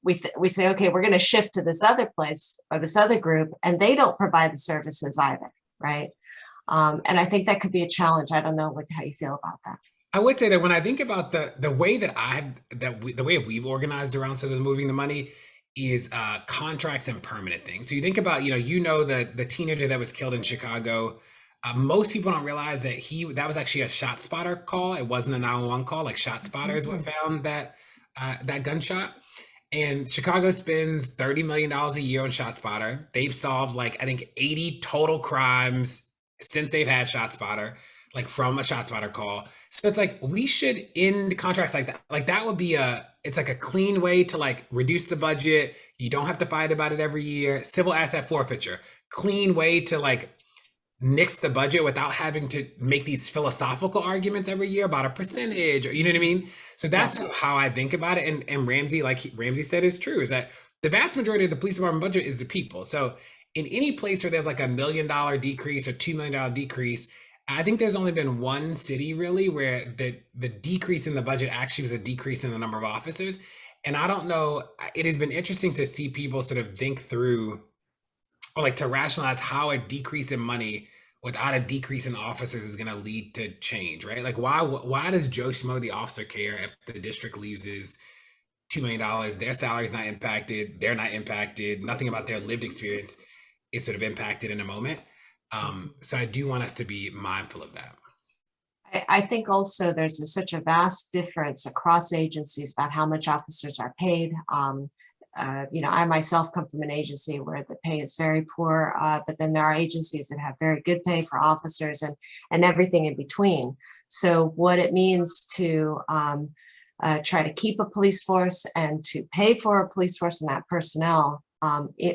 say, okay, we're going to shift to this other place or this other group, and they don't provide the services either, right? And I think that could be a challenge. I don't know how you feel about that. I would say that when I think about the way that the way we've organized around sort of moving the money is contracts and permanent things. So you think about, you know, the teenager that was killed in Chicago. Most people don't realize that that was actually a shot spotter call. It wasn't a 911 call. Like, shot spotter is what found that gunshot. And Chicago spends $30 million a year on ShotSpotter. They've solved like, I think 80 total crimes since they've had ShotSpotter, like from a ShotSpotter call. So it's like, we should end contracts like that. Like that would be it's like a clean way to like reduce the budget. You don't have to fight about it every year. Civil asset forfeiture, clean way to like nix the budget without having to make these philosophical arguments every year about a percentage, or you know what I mean? So that's how I think about it. And Ramsey, like Ramsey said, is true, is that the vast majority of the police department budget is the people. So in any place where there's like $1 million decrease or $2 million decrease, I think there's only been one city really where the decrease in the budget actually was a decrease in the number of officers. And I don't know, it has been interesting to see people sort of think through, or like to rationalize how a decrease in money without a decrease in officers is going to lead to change, right? Like why does Joe Schmo, the officer, care if the district loses $2 million, their salary is not impacted, they're not impacted, nothing about their lived experience is sort of impacted in a moment. So I do want us to be mindful of that. I think also there's such a vast difference across agencies about how much officers are paid. I myself come from an agency where the pay is very poor, but then there are agencies that have very good pay for officers and everything in between. So what it means to try to keep a police force and to pay for a police force and that personnel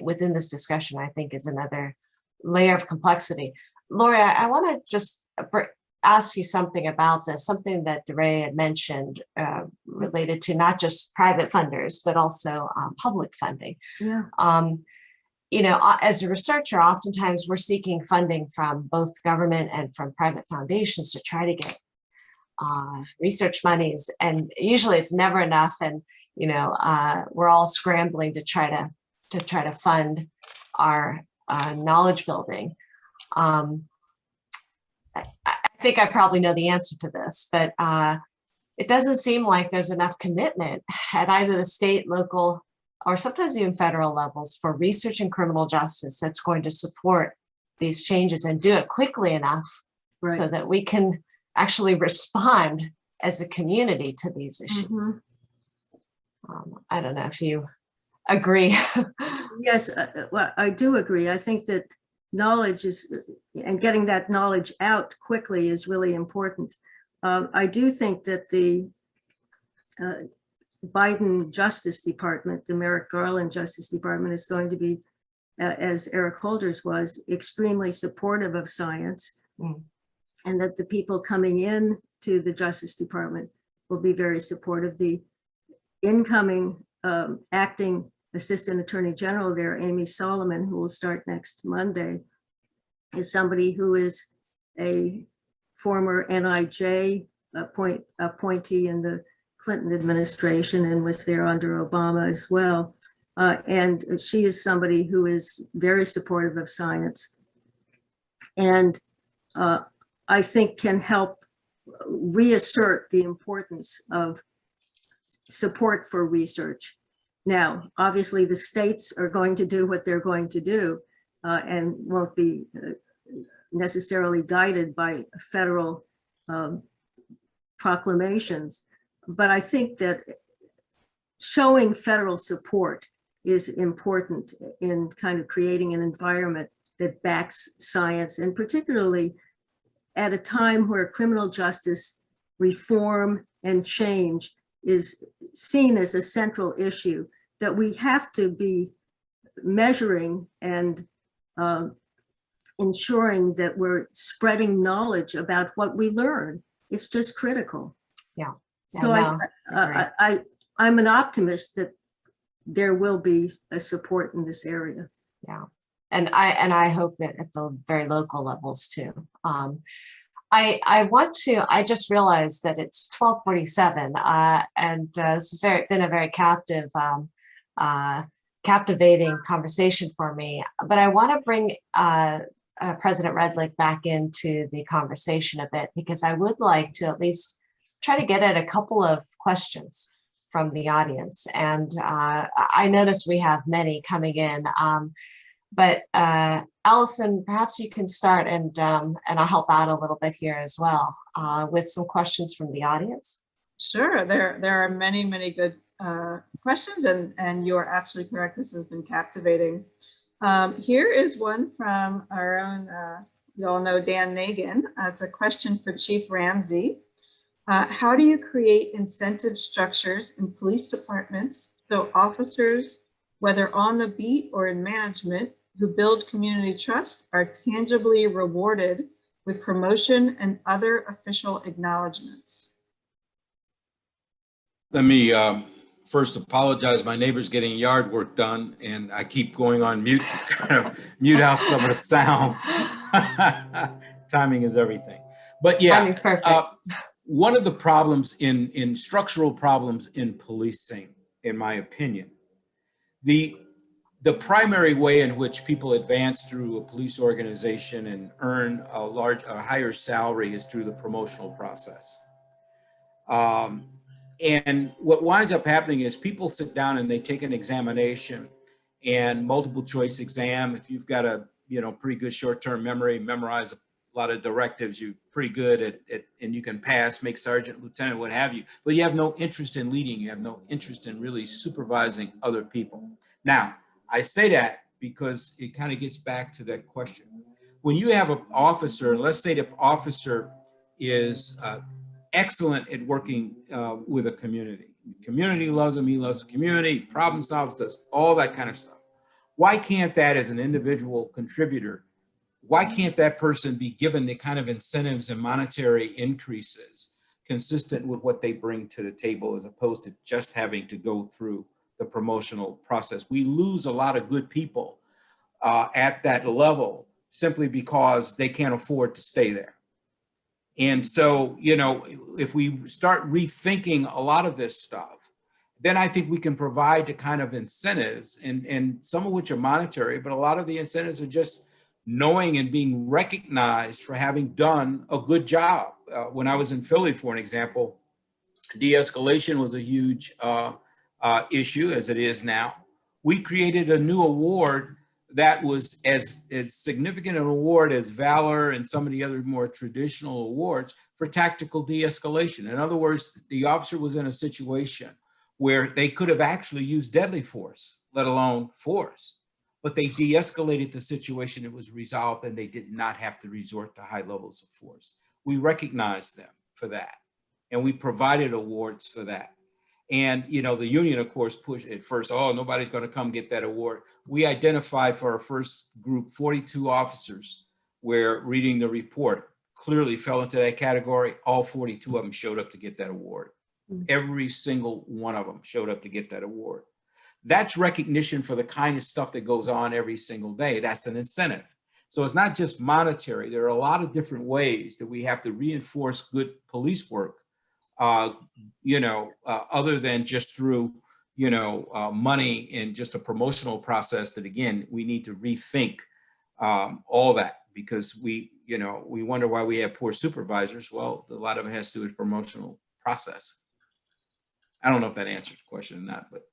within this discussion, I think is another layer of complexity. Lori, I want to just ask you something about this, something that DeRay had mentioned related to not just private funders, but also public funding. Yeah. As a researcher, oftentimes we're seeking funding from both government and from private foundations to try to get research monies. And usually it's never enough. And, we're all scrambling to try to fund our knowledge building. I think I probably know the answer to this, but it doesn't seem like there's enough commitment at either the state, local, or sometimes even federal levels for research in criminal justice that's going to support these changes and do it quickly enough so that we can actually respond as a community to these issues. I don't know if you agree. Yes, well, I do agree. I think that knowledge and getting that knowledge out quickly is really important. I do think that the Biden Justice Department, the Merrick Garland Justice Department, is going to be, as Eric Holders was, extremely supportive of science, and that the people coming in to the Justice Department will be very supportive. The incoming acting Assistant Attorney General there, Amy Solomon, who will start next Monday, is somebody who is a former NIJ appointee in the Clinton administration and was there under Obama as well. And she is somebody who is very supportive of science and I think can help reassert the importance of support for research. Now, obviously, the states are going to do what they're going to do and won't be necessarily guided by federal proclamations. But I think that showing federal support is important in kind of creating an environment that backs science, and particularly at a time where criminal justice reform and change is seen as a central issue that we have to be measuring and ensuring that we're spreading knowledge about what we learn. It's just critical. Yeah. So I'm an optimist that there will be a support in this area. Yeah. And I hope that at the very local levels too. I just realized that it's 12:47 and this has been a very captivating conversation for me, but I want to bring President Redlich back into the conversation a bit, because I would like to at least try to get at a couple of questions from the audience. And I notice we have many coming in, but Allison, perhaps you can start and I'll help out a little bit here as well with some questions from the audience. Sure, there are many good questions, and you are absolutely correct. This has been captivating. Here is one from our own, you all know Dan Nagan. It's a question for Chief Ramsey. How do you create incentive structures in police departments so officers, whether on the beat or in management, who build community trust are tangibly rewarded with promotion and other official acknowledgements? Let me first apologize. My neighbor's getting yard work done and I keep going on mute to kind of mute out some of the sound. Timing is everything. But yeah, Timing's perfect. One of the problems in structural problems in policing, in my opinion, the primary way in which people advance through a police organization and earn a higher salary is through the promotional process. And what winds up happening is people sit down and they take an examination and multiple choice exam. If you've got a pretty good short-term memory, memorize a lot of directives, you're pretty good at and you can pass, make sergeant, lieutenant, what have you. But you have no interest in leading. You have no interest in really supervising other people. Now, I say that because it kind of gets back to that question. When you have an officer, let's say the officer is excellent at working with a community. The community loves him, he loves the community, problem solves, does all that kind of stuff. Why can't that, as an individual contributor, why can't that person be given the kind of incentives and monetary increases consistent with what they bring to the table, as opposed to just having to go through the promotional process? We lose a lot of good people at that level simply because they can't afford to stay there. And so, if we start rethinking a lot of this stuff, then I think we can provide the kind of incentives, and some of which are monetary, but a lot of the incentives are just knowing and being recognized for having done a good job. When I was in Philly, for an example, de-escalation was a huge issue, as it is now. We created a new award that was as significant an award as Valor and some of the other more traditional awards for tactical de-escalation. In other words, the officer was in a situation where they could have actually used deadly force, let alone force, but they de-escalated the situation. It was resolved and they did not have to resort to high levels of force. We recognized them for that, and we provided awards for that. And, the union, of course, pushed at first, oh, nobody's going to come get that award. We identified for our first group 42 officers where, reading the report, clearly fell into that category. All 42 of them showed up to get that award. Every single one of them showed up to get that award. That's recognition for the kind of stuff that goes on every single day. That's an incentive. So it's not just monetary. There are a lot of different ways that we have to reinforce good police work, other than just through, money and just a promotional process that, again, we need to rethink all that, because we wonder why we have poor supervisors. Well, a lot of it has to do with promotional process. I don't know if that answers the question or not, but.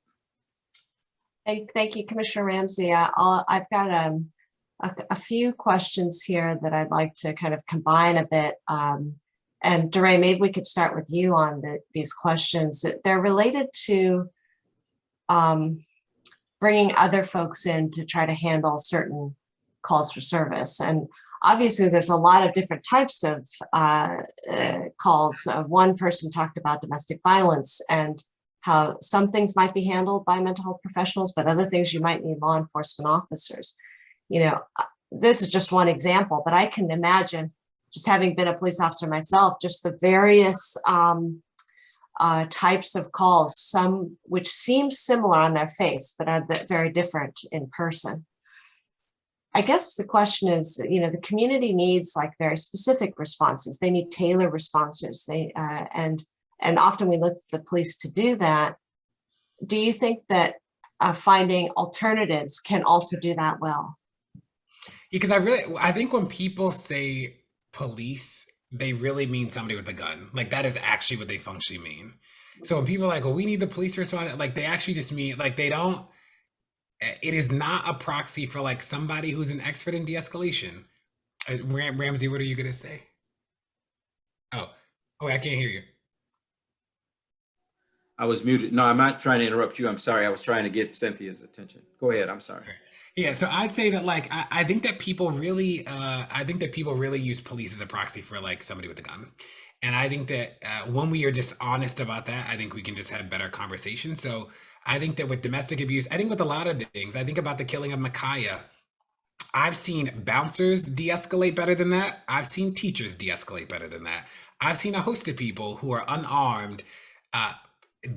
Thank you, Commissioner Ramsey. I've got a few questions here that I'd like to kind of combine a bit. And DeRay, maybe we could start with you on these questions. They're related to bringing other folks in to try to handle certain calls for service. And obviously there's a lot of different types of calls. One person talked about domestic violence and how some things might be handled by mental health professionals, but other things you might need law enforcement officers. This is just one example, but I can imagine, just having been a police officer myself, just the various types of calls, some which seem similar on their face, but are very different in person. I guess the question is, the community needs like very specific responses. They need tailored responses. And often we look to the police to do that. Do you think that finding alternatives can also do that well? Because I think when people say police, they really mean somebody with a gun. Like, that is actually what they functionally mean. So when people are like, well, we need the police to respond, like, they actually just mean, like, it is not a proxy for like somebody who's an expert in de-escalation. Ramsey, what are you going to say? Oh, I can't hear you. I was muted. No, I'm not trying to interrupt you. I'm sorry. I was trying to get Cynthia's attention. Go ahead. I'm sorry. Yeah, so I'd say that like I think that people really I think that people really use police as a proxy for like somebody with a gun. And I think that when we are just honest about that, I think we can just have better conversations. So I think that with domestic abuse, I think with a lot of things, I think about the killing of Micaiah. I've seen bouncers de-escalate better than that. I've seen teachers de-escalate better than that. I've seen a host of people who are unarmed uh,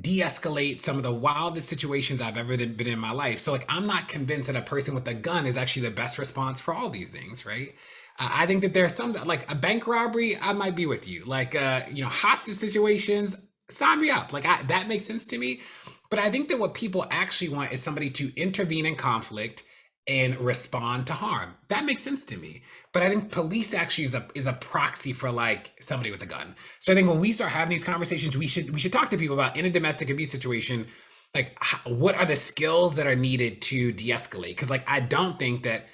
de-escalate some of the wildest situations I've ever been in my life. So like, I'm not convinced that a person with a gun is actually the best response for all these things, right? I think that there's some, like a bank robbery, I might be with you. Like, hostage situations, sign me up. Like that makes sense to me. But I think that what people actually want is somebody to intervene in conflict and respond to harm. That makes sense to me. But I think police actually is a proxy for like somebody with a gun. So I think when we start having these conversations, we should talk to people about, in a domestic abuse situation, like what are the skills that are needed to de-escalate? Because like I don't think that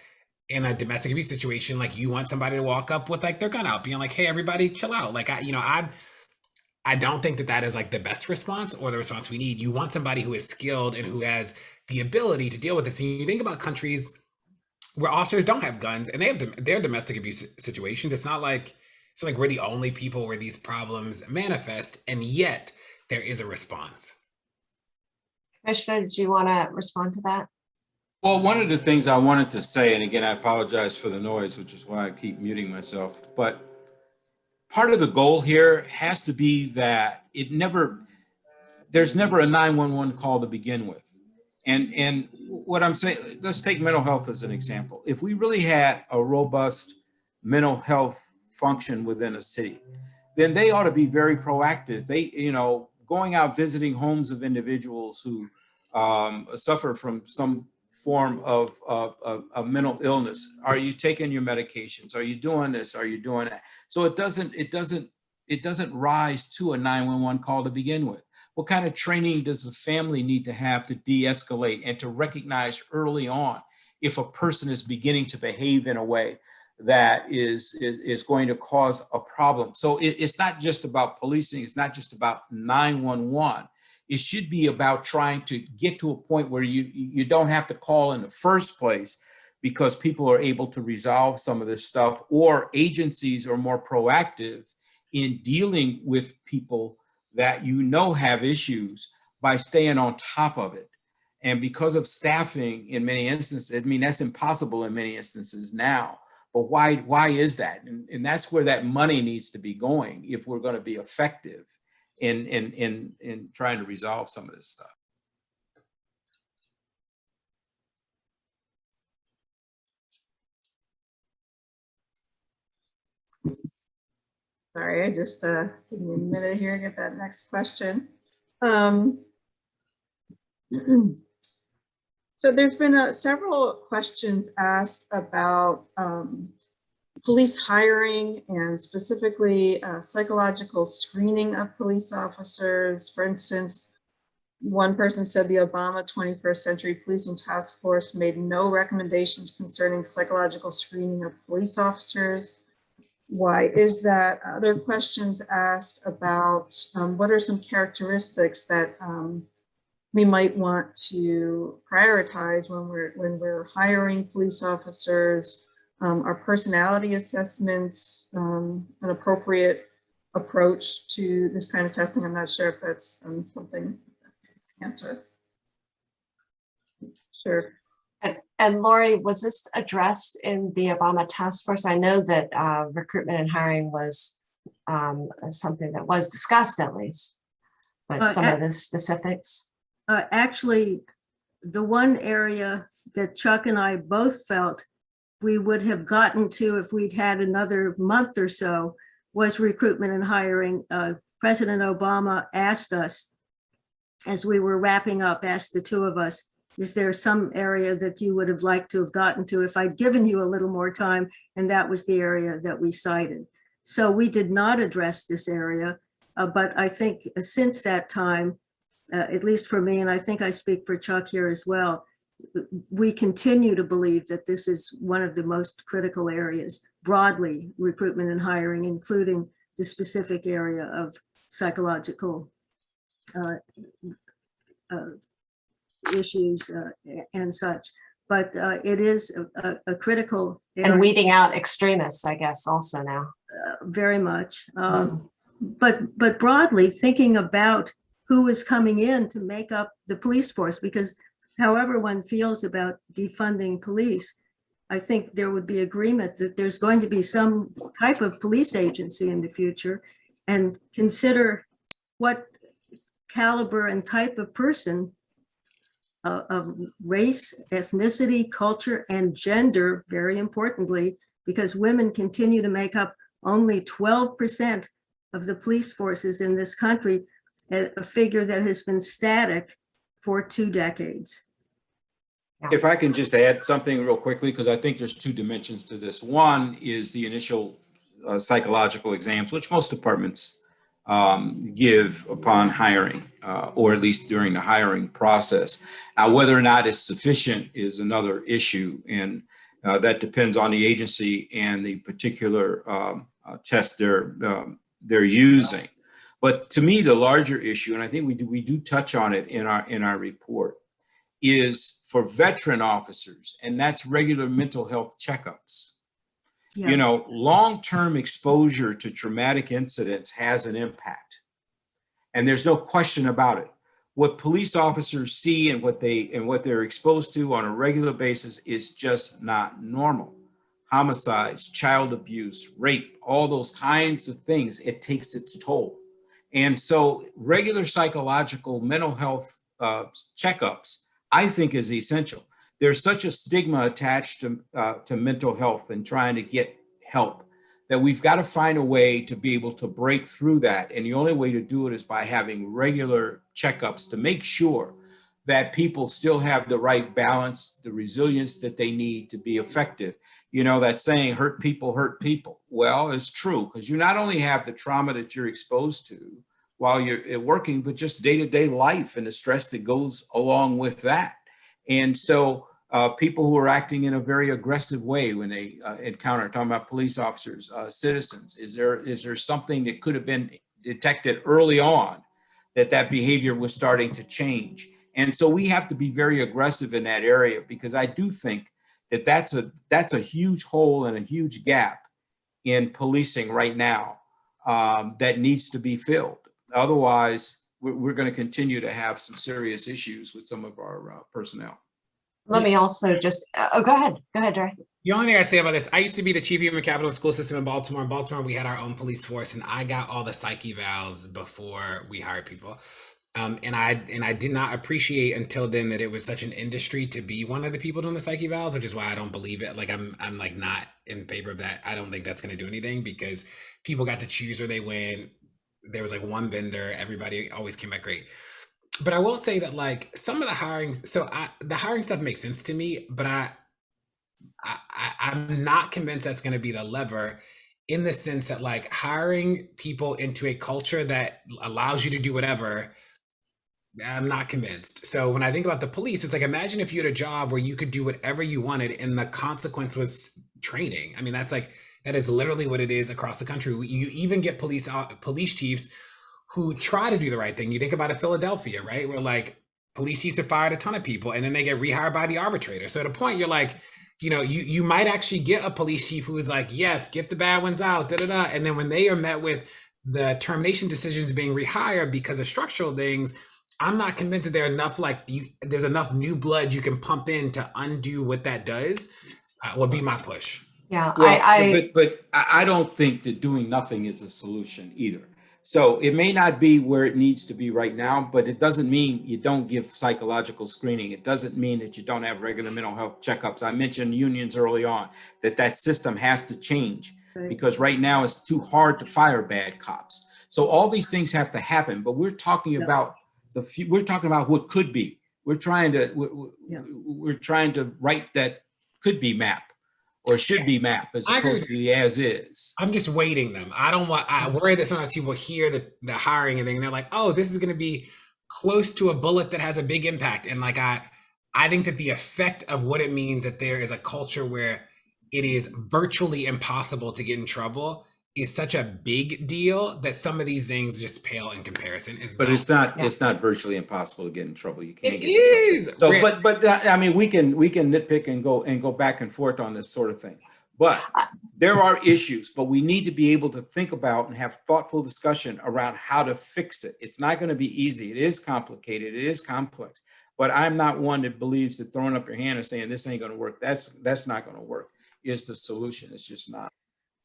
in a domestic abuse situation, like you want somebody to walk up with like their gun out, being like, "Hey, everybody, chill out." Like I don't think that is like the best response or the response we need. You want somebody who is skilled and who has the ability to deal with this. And you think about countries where officers don't have guns and they have their domestic abuse situations. It's not like we're the only people where these problems manifest, and yet there is a response. Commissioner, did you want to respond to that? Well, one of the things I wanted to say, and again, I apologize for the noise, which is why I keep muting myself, but part of the goal here has to be that there's never a 911 call to begin with. And what I'm saying, let's take mental health as an example. If we really had a robust mental health function within a city, then they ought to be very proactive. They, going out visiting homes of individuals who suffer from some form of mental illness. Are you taking your medications? Are you doing this? Are you doing that? So it doesn't rise to a 911 call to begin with. What kind of training does the family need to have to de-escalate and to recognize early on if a person is beginning to behave in a way that is going to cause a problem? So it's not just about policing. It's not just about 911. It should be about trying to get to a point where you don't have to call in the first place, because people are able to resolve some of this stuff, or agencies are more proactive in dealing with people that have issues by staying on top of it. And because of staffing in many instances, I mean, that's impossible in many instances now. But why is that? And that's where that money needs to be going if we're going to be effective in trying to resolve some of this stuff. Sorry, I just give me a minute here to get that next question. So there's been several questions asked about police hiring, and specifically psychological screening of police officers. For instance, one person said the Obama 21st Century Policing Task Force made no recommendations concerning psychological screening of police officers. Why is that? Other questions asked about what are some characteristics that we might want to prioritize when we're hiring police officers. Are personality assessments an appropriate approach to this kind of testing? I'm not sure if that's something to answer. Sure. And Lori, was this addressed in the Obama task force? I know that recruitment and hiring was something that was discussed at least, but some of the specifics. Actually, the one area that Chuck and I both felt we would have gotten to if we'd had another month or so was recruitment and hiring. President Obama asked us, as we were wrapping up, asked the two of us, is there some area that you would have liked to have gotten to if I'd given you a little more time? And that was the area that we cited. So we did not address this area, but I think since that time, at least for me, and I think I speak for Chuck here as well, we continue to believe that this is one of the most critical areas, broadly, recruitment and hiring, including the specific area of psychological uh, issues and such. But it is a critical And area, weeding out extremists, I guess, also now. very much. But broadly, thinking about who is coming in to make up the police force, because however one feels about defunding police, I think there would be agreement that there's going to be some type of police agency in the future, and consider what caliber and type of person of race, ethnicity, culture, and gender, very importantly, because women continue to make up only 12% of the police forces in this country, a figure that has been static for 2 decades. If I can just add something real quickly, because I think there's 2 dimensions to this. One is the initial psychological exams, which most departments give upon hiring, or at least during the hiring process. Now, whether or not it's sufficient is another issue, and that depends on the agency and the particular test they're using. But to me, the larger issue, and I think we do touch on it in our report, is for veteran officers, and that's regular mental health checkups. Yeah. You know, long-term exposure to traumatic incidents has an impact, and there's no question about it. What police officers see and what they're exposed to on a regular basis is just not normal. Homicides, child abuse, rape, all those kinds of things, it takes its toll. And so regular psychological mental health checkups, I think, is essential. There's such a stigma attached to mental health and trying to get help that we've got to find a way to be able to break through that. And the only way to do it is by having regular checkups to make sure that people still have the right balance, the resilience that they need to be effective. You know, that saying, hurt people hurt people. Well, it's true, because you not only have the trauma that you're exposed to while you're working, but just day-to-day life and the stress that goes along with that. And so people who are acting in a very aggressive way when they encounter, talking about police officers, citizens, is there something that could have been detected early on that behavior was starting to change? And so we have to be very aggressive in that area, because I do think that that's a huge hole and a huge gap in policing right now that needs to be filled. Otherwise, we're going to continue to have some serious issues with some of our personnel. Let me also just, go ahead, Dre. The only thing I'd say about this, I used to be the chief human capital school system in Baltimore. In Baltimore, we had our own police force, and I got all the psych evals before we hired people. And I did not appreciate until then that it was such an industry to be one of the people doing the psych evals, which is why I don't believe it. Like I'm like not in favor of that. I don't think that's going to do anything, because people got to choose where they went. There was like one vendor. Everybody always came back great. But I will say that like some of the hiring, the hiring stuff makes sense to me, but I'm not convinced that's going to be the lever, in the sense that like hiring people into a culture that allows you to do whatever, I'm not convinced. So when I think about the police, it's like, imagine if you had a job where you could do whatever you wanted and the consequence was training. I mean, that is literally what it is across the country. You even get police chiefs who try to do the right thing. You think about it, Philadelphia, right? Where like police chiefs have fired a ton of people and then they get rehired by the arbitrator. So at a point you're like, you know, you might actually get a police chief who is like, yes, get the bad ones out, And then when they are met with the termination decisions being rehired because of structural things, I'm not convinced that there are enough, there's enough new blood you can pump in to undo what that does, would be my push. Yeah, Well, but I don't think that doing nothing is a solution either. So it may not be where it needs to be right now, but it doesn't mean you don't give psychological screening. It doesn't mean that you don't have regular mental health checkups. I mentioned unions early on, that system has to change, because right now it's too hard to fire bad cops. So all these things have to happen, but we're talking about we're talking about what could be. We're trying to write that could be map, or should be map, as opposed to the as is. I'm just weighting them. I worry that sometimes people hear the hiring and they're like, oh, this is going to be close to a bullet that has a big impact. And like, I think that the effect of what it means that there is a culture where it is virtually impossible to get in trouble is such a big deal that some of these things just pale in comparison. But it's not, Yeah. it's not virtually impossible to get in trouble. You can't It get in is. trouble. So, but I mean, we can nitpick and go back and forth on this sort of thing. But there are issues, but we need to be able to think about and have thoughtful discussion around how to fix it. It's not going to be easy. It is complicated. It is complex. But I'm not one that believes that throwing up your hand and saying this ain't going to work, that's not going to work, is the solution. It's just not.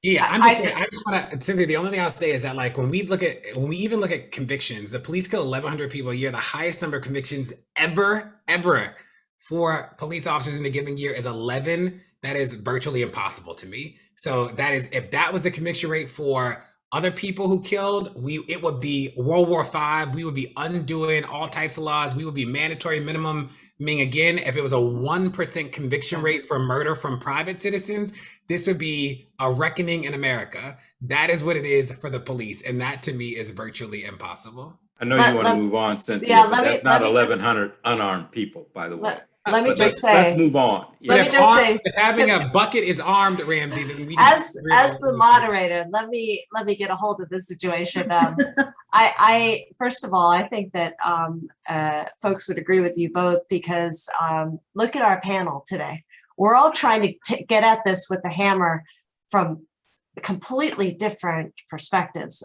Yeah, I just want to, Cynthia, the only thing I'll say is that like when we even look at convictions, the police kill 1,100 people a year. The highest number of convictions ever for police officers in a given year is 11. That is virtually impossible to me. So that is, if that was the conviction rate for other people who killed, it would be World War V. We would be undoing all types of laws. We would be mandatory minimum. I mean, again, if it was a 1% conviction rate for murder from private citizens, this would be a reckoning in America. That is what it is for the police. And that to me is virtually impossible. I know you want to move on, Cynthia, yeah, but that's not 1,100 unarmed people, by the way. Let me But just let's say, move on. Let Yeah. me just say, If having a bucket is armed, Ramsey, then we as the moderator, let me get a hold of this situation. I first of all, I think that folks would agree with you both because look at our panel today. We're all trying to get at this with the hammer from completely different perspectives.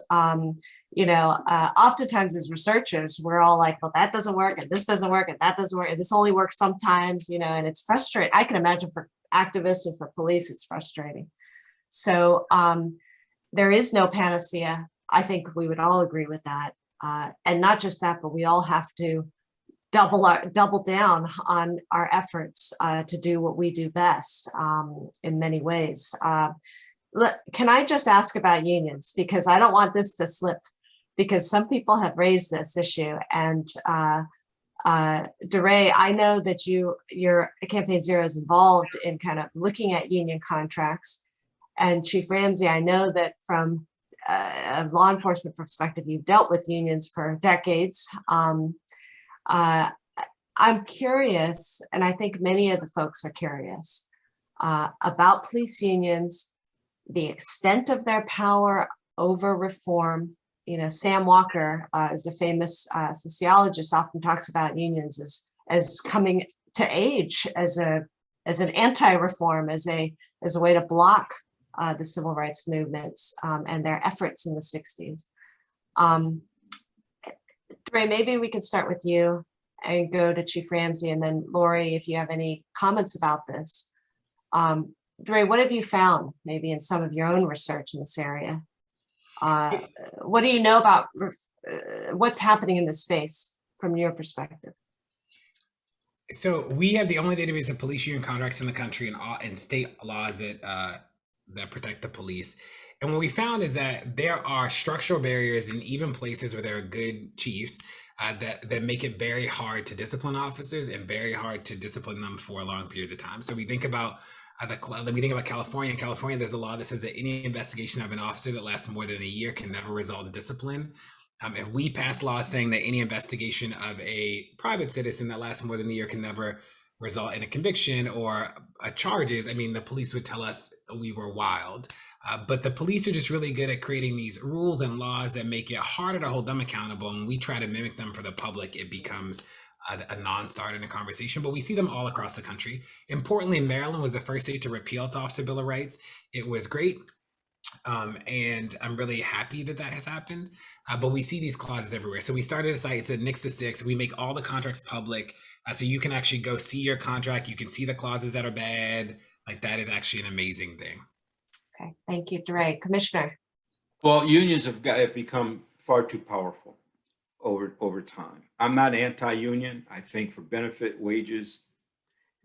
Oftentimes as researchers, we're all like, well, that doesn't work, and this doesn't work, and that doesn't work, and this only works sometimes, and it's frustrating. I can imagine for activists and for police, it's frustrating. So there is no panacea. I think we would all agree with that. And not just that, but we all have to double down on our efforts to do what we do best in many ways. Can I just ask about unions? Because I don't want this to slip, because some people have raised this issue. And DeRay, I know that your Campaign Zero is involved in kind of looking at union contracts. And Chief Ramsey, I know that from a law enforcement perspective, you've dealt with unions for decades. I'm curious, and I think many of the folks are curious, about police unions, the extent of their power over reform. Sam Walker is a famous sociologist, often talks about unions as coming to age as an anti-reform, as a way to block the civil rights movements and their efforts in the 60s. Dre, maybe we can start with you and go to Chief Ramsey, and then Lori, if you have any comments about this. Dre, what have you found maybe in some of your own research in this area? What do you know about what's happening in this space from your perspective? So we have the only database of police union contracts in the country and state laws that protect the police. And what we found is that there are structural barriers in even places where there are good chiefs that make it very hard to discipline officers and very hard to discipline them for long periods of time. So we think about California. In California, there's a law that says that any investigation of an officer that lasts more than a year can never result in discipline. If we pass laws saying that any investigation of a private citizen that lasts more than a year can never result in a conviction or charges, I mean, the police would tell us we were wild. But the police are just really good at creating these rules and laws that make it harder to hold them accountable. And we try to mimic them for the public. It becomes a non-starter in a conversation, but we see them all across the country. Importantly, Maryland was the first state to repeal its Officer Bill of Rights. It was great. And I'm really happy that has happened. But we see these clauses everywhere. So we started a site, it's a Nix to 6. We make all the contracts public. So you can actually go see your contract. You can see the clauses that are bad. Like, that is actually an amazing thing. Okay, thank you, DeRay. Commissioner. Well, unions have become far too powerful over time. I'm not anti-union. I think for benefit, wages,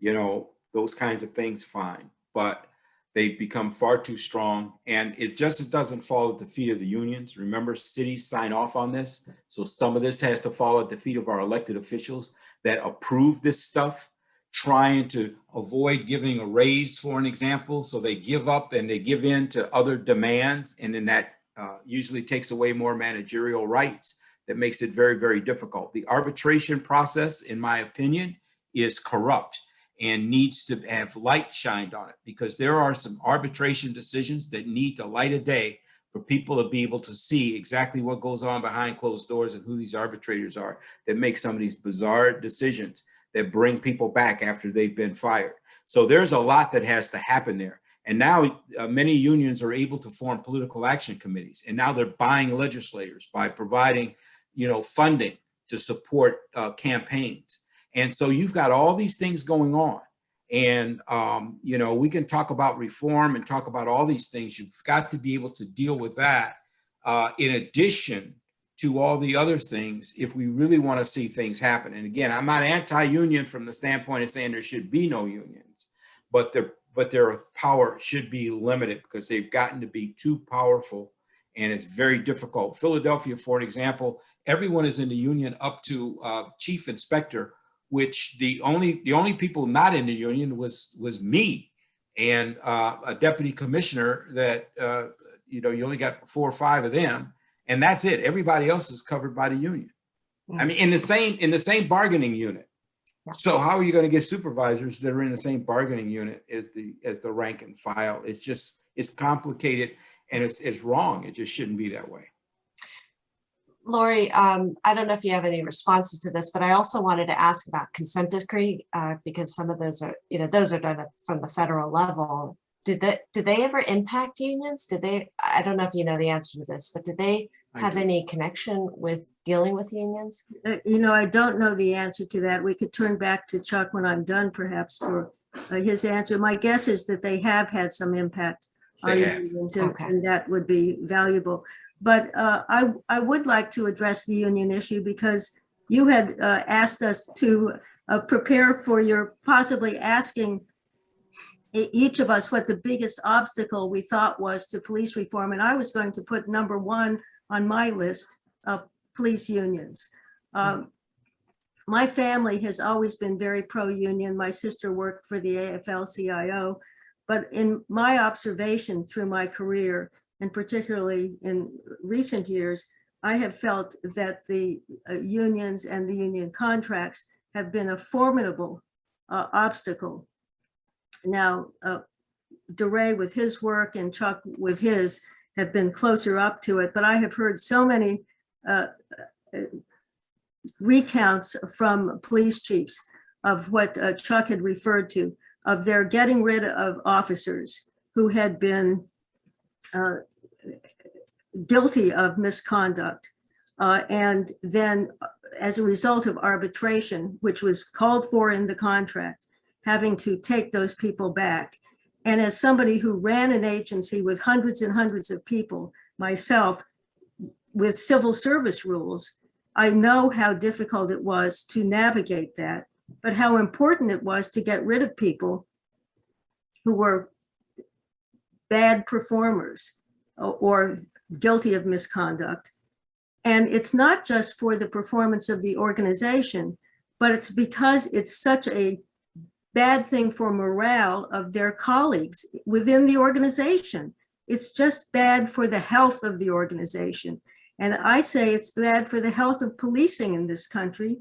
those kinds of things, fine. But they've become far too strong, and it just doesn't fall at the feet of the unions. Remember, cities sign off on this. So some of this has to fall at the feet of our elected officials that approve this stuff, trying to avoid giving a raise, for an example. So they give up and they give in to other demands. And then that usually takes away more managerial rights. That makes it very, very difficult. The arbitration process, in my opinion, is corrupt and needs to have light shined on it, because there are some arbitration decisions that need the light of day for people to be able to see exactly what goes on behind closed doors and who these arbitrators are that make some of these bizarre decisions that bring people back after they've been fired. So there's a lot that has to happen there. And now many unions are able to form political action committees, and now they're buying legislators by providing, funding to support campaigns. And so you've got all these things going on. And, we can talk about reform and talk about all these things. You've got to be able to deal with that in addition to all the other things if we really want to see things happen. And again, I'm not anti-union from the standpoint of saying there should be no unions, but their power should be limited because they've gotten to be too powerful and it's very difficult. Philadelphia, for an example, everyone is in the union up to chief inspector, which the only people not in the union was me and a deputy commissioner that, you only got 4 or 5 of them. And that's it. Everybody else is covered by the union. I mean, in the same bargaining unit. Yeah. So how are you going to get supervisors that are in the same bargaining unit as the rank and file? It's complicated and it's wrong. It just shouldn't be that way. Lori, I don't know if you have any responses to this, but I also wanted to ask about consent decree because some of those are, those are done from the federal level. Did they ever impact unions? I don't know if you know the answer to this, but did they have any connection with dealing with unions? I don't know the answer to that. We could turn back to Chuck when I'm done, perhaps, for his answer. My guess is that they have had some impact on unions, and that would be valuable. But I would like to address the union issue because you had asked us to prepare for your possibly asking each of us what the biggest obstacle we thought was to police reform. And I was going to put number 1 on my list of police unions. My family has always been very pro-union. My sister worked for the AFL-CIO, but in my observation through my career, and particularly in recent years, I have felt that the unions and the union contracts have been a formidable obstacle. Now, DeRay with his work and Chuck with his have been closer up to it, but I have heard so many recounts from police chiefs of what Chuck had referred to, of their getting rid of officers who had been guilty of misconduct. And then as a result of arbitration, which was called for in the contract, having to take those people back. And as somebody who ran an agency with hundreds and hundreds of people, myself, with civil service rules, I know how difficult it was to navigate that, but how important it was to get rid of people who were bad performers or guilty of misconduct. And it's not just for the performance of the organization, but it's because it's such a bad thing for morale of their colleagues within the organization. It's just bad for the health of the organization. And I say it's bad for the health of policing in this country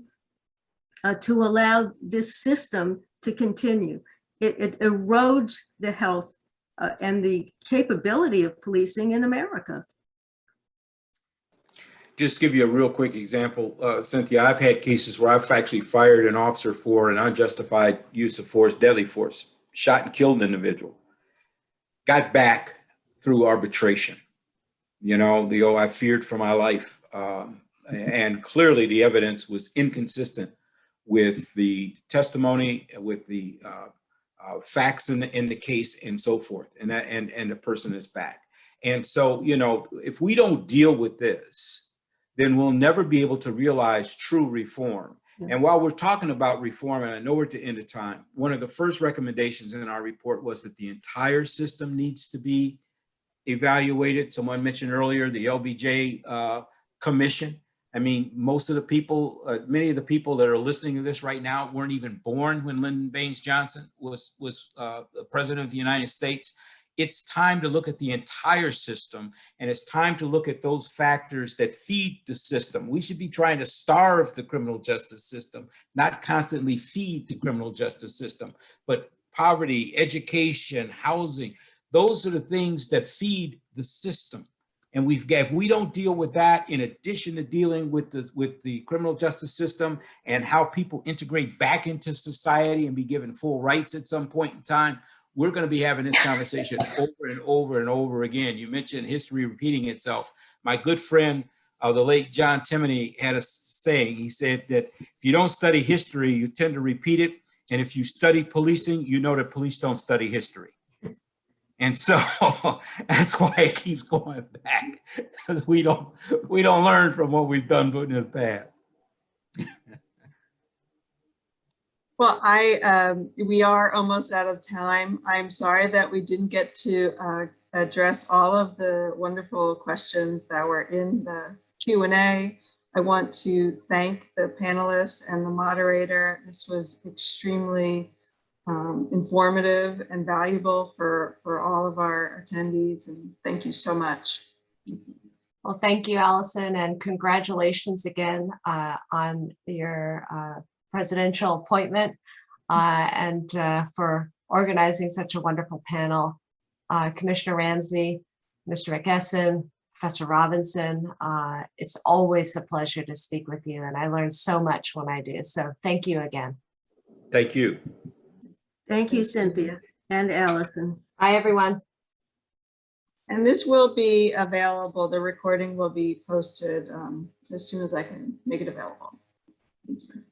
to allow this system to continue. It erodes the health and the capability of policing in America. Just give you a real quick example, Cynthia, I've had cases where I've actually fired an officer for an unjustified use of force, deadly force, shot and killed an individual, got back through arbitration. I feared for my life. And clearly the evidence was inconsistent with the testimony, with the facts in the case and so forth, and the person is back. And so, if we don't deal with this, then we'll never be able to realize true reform. And while we're talking about reform, and I know we're at the end of time, one of the first recommendations in our report was that the entire system needs to be evaluated. Someone mentioned earlier the LBJ commission. I mean, most of the people, many of the people that are listening to this right now weren't even born when Lyndon Baines Johnson was the president of the United States. It's time to look at the entire system, and it's time to look at those factors that feed the system. We should be trying to starve the criminal justice system, not constantly feed the criminal justice system. But poverty, education, housing, those are the things that feed the system. And if we don't deal with that, in addition to dealing with the criminal justice system and how people integrate back into society and be given full rights at some point in time, we're going to be having this conversation over and over and over again. You mentioned history repeating itself. My good friend, the late John Timoney, had a saying. He said that if you don't study history, you tend to repeat it. And if you study policing, you know that police don't study history. And so that's why it keeps going back, because we don't learn from what we've done in the past. Well, we are almost out of time. I'm sorry that we didn't get to address all of the wonderful questions that were in the Q&A. I want to thank the panelists and the moderator. This was extremely informative and valuable for all of our attendees, and thank you so much. Well, thank you, Allison, and congratulations again on your presidential appointment and for organizing such a wonderful panel. Commissioner Ramsey, Mr. Mckesson, Professor Robinson, it's always a pleasure to speak with you, and I learn so much when I do. So thank you again. Thank you. Thank you, Cynthia and Allison. Bye, everyone. And this will be available, the recording will be posted as soon as I can make it available. Thank you.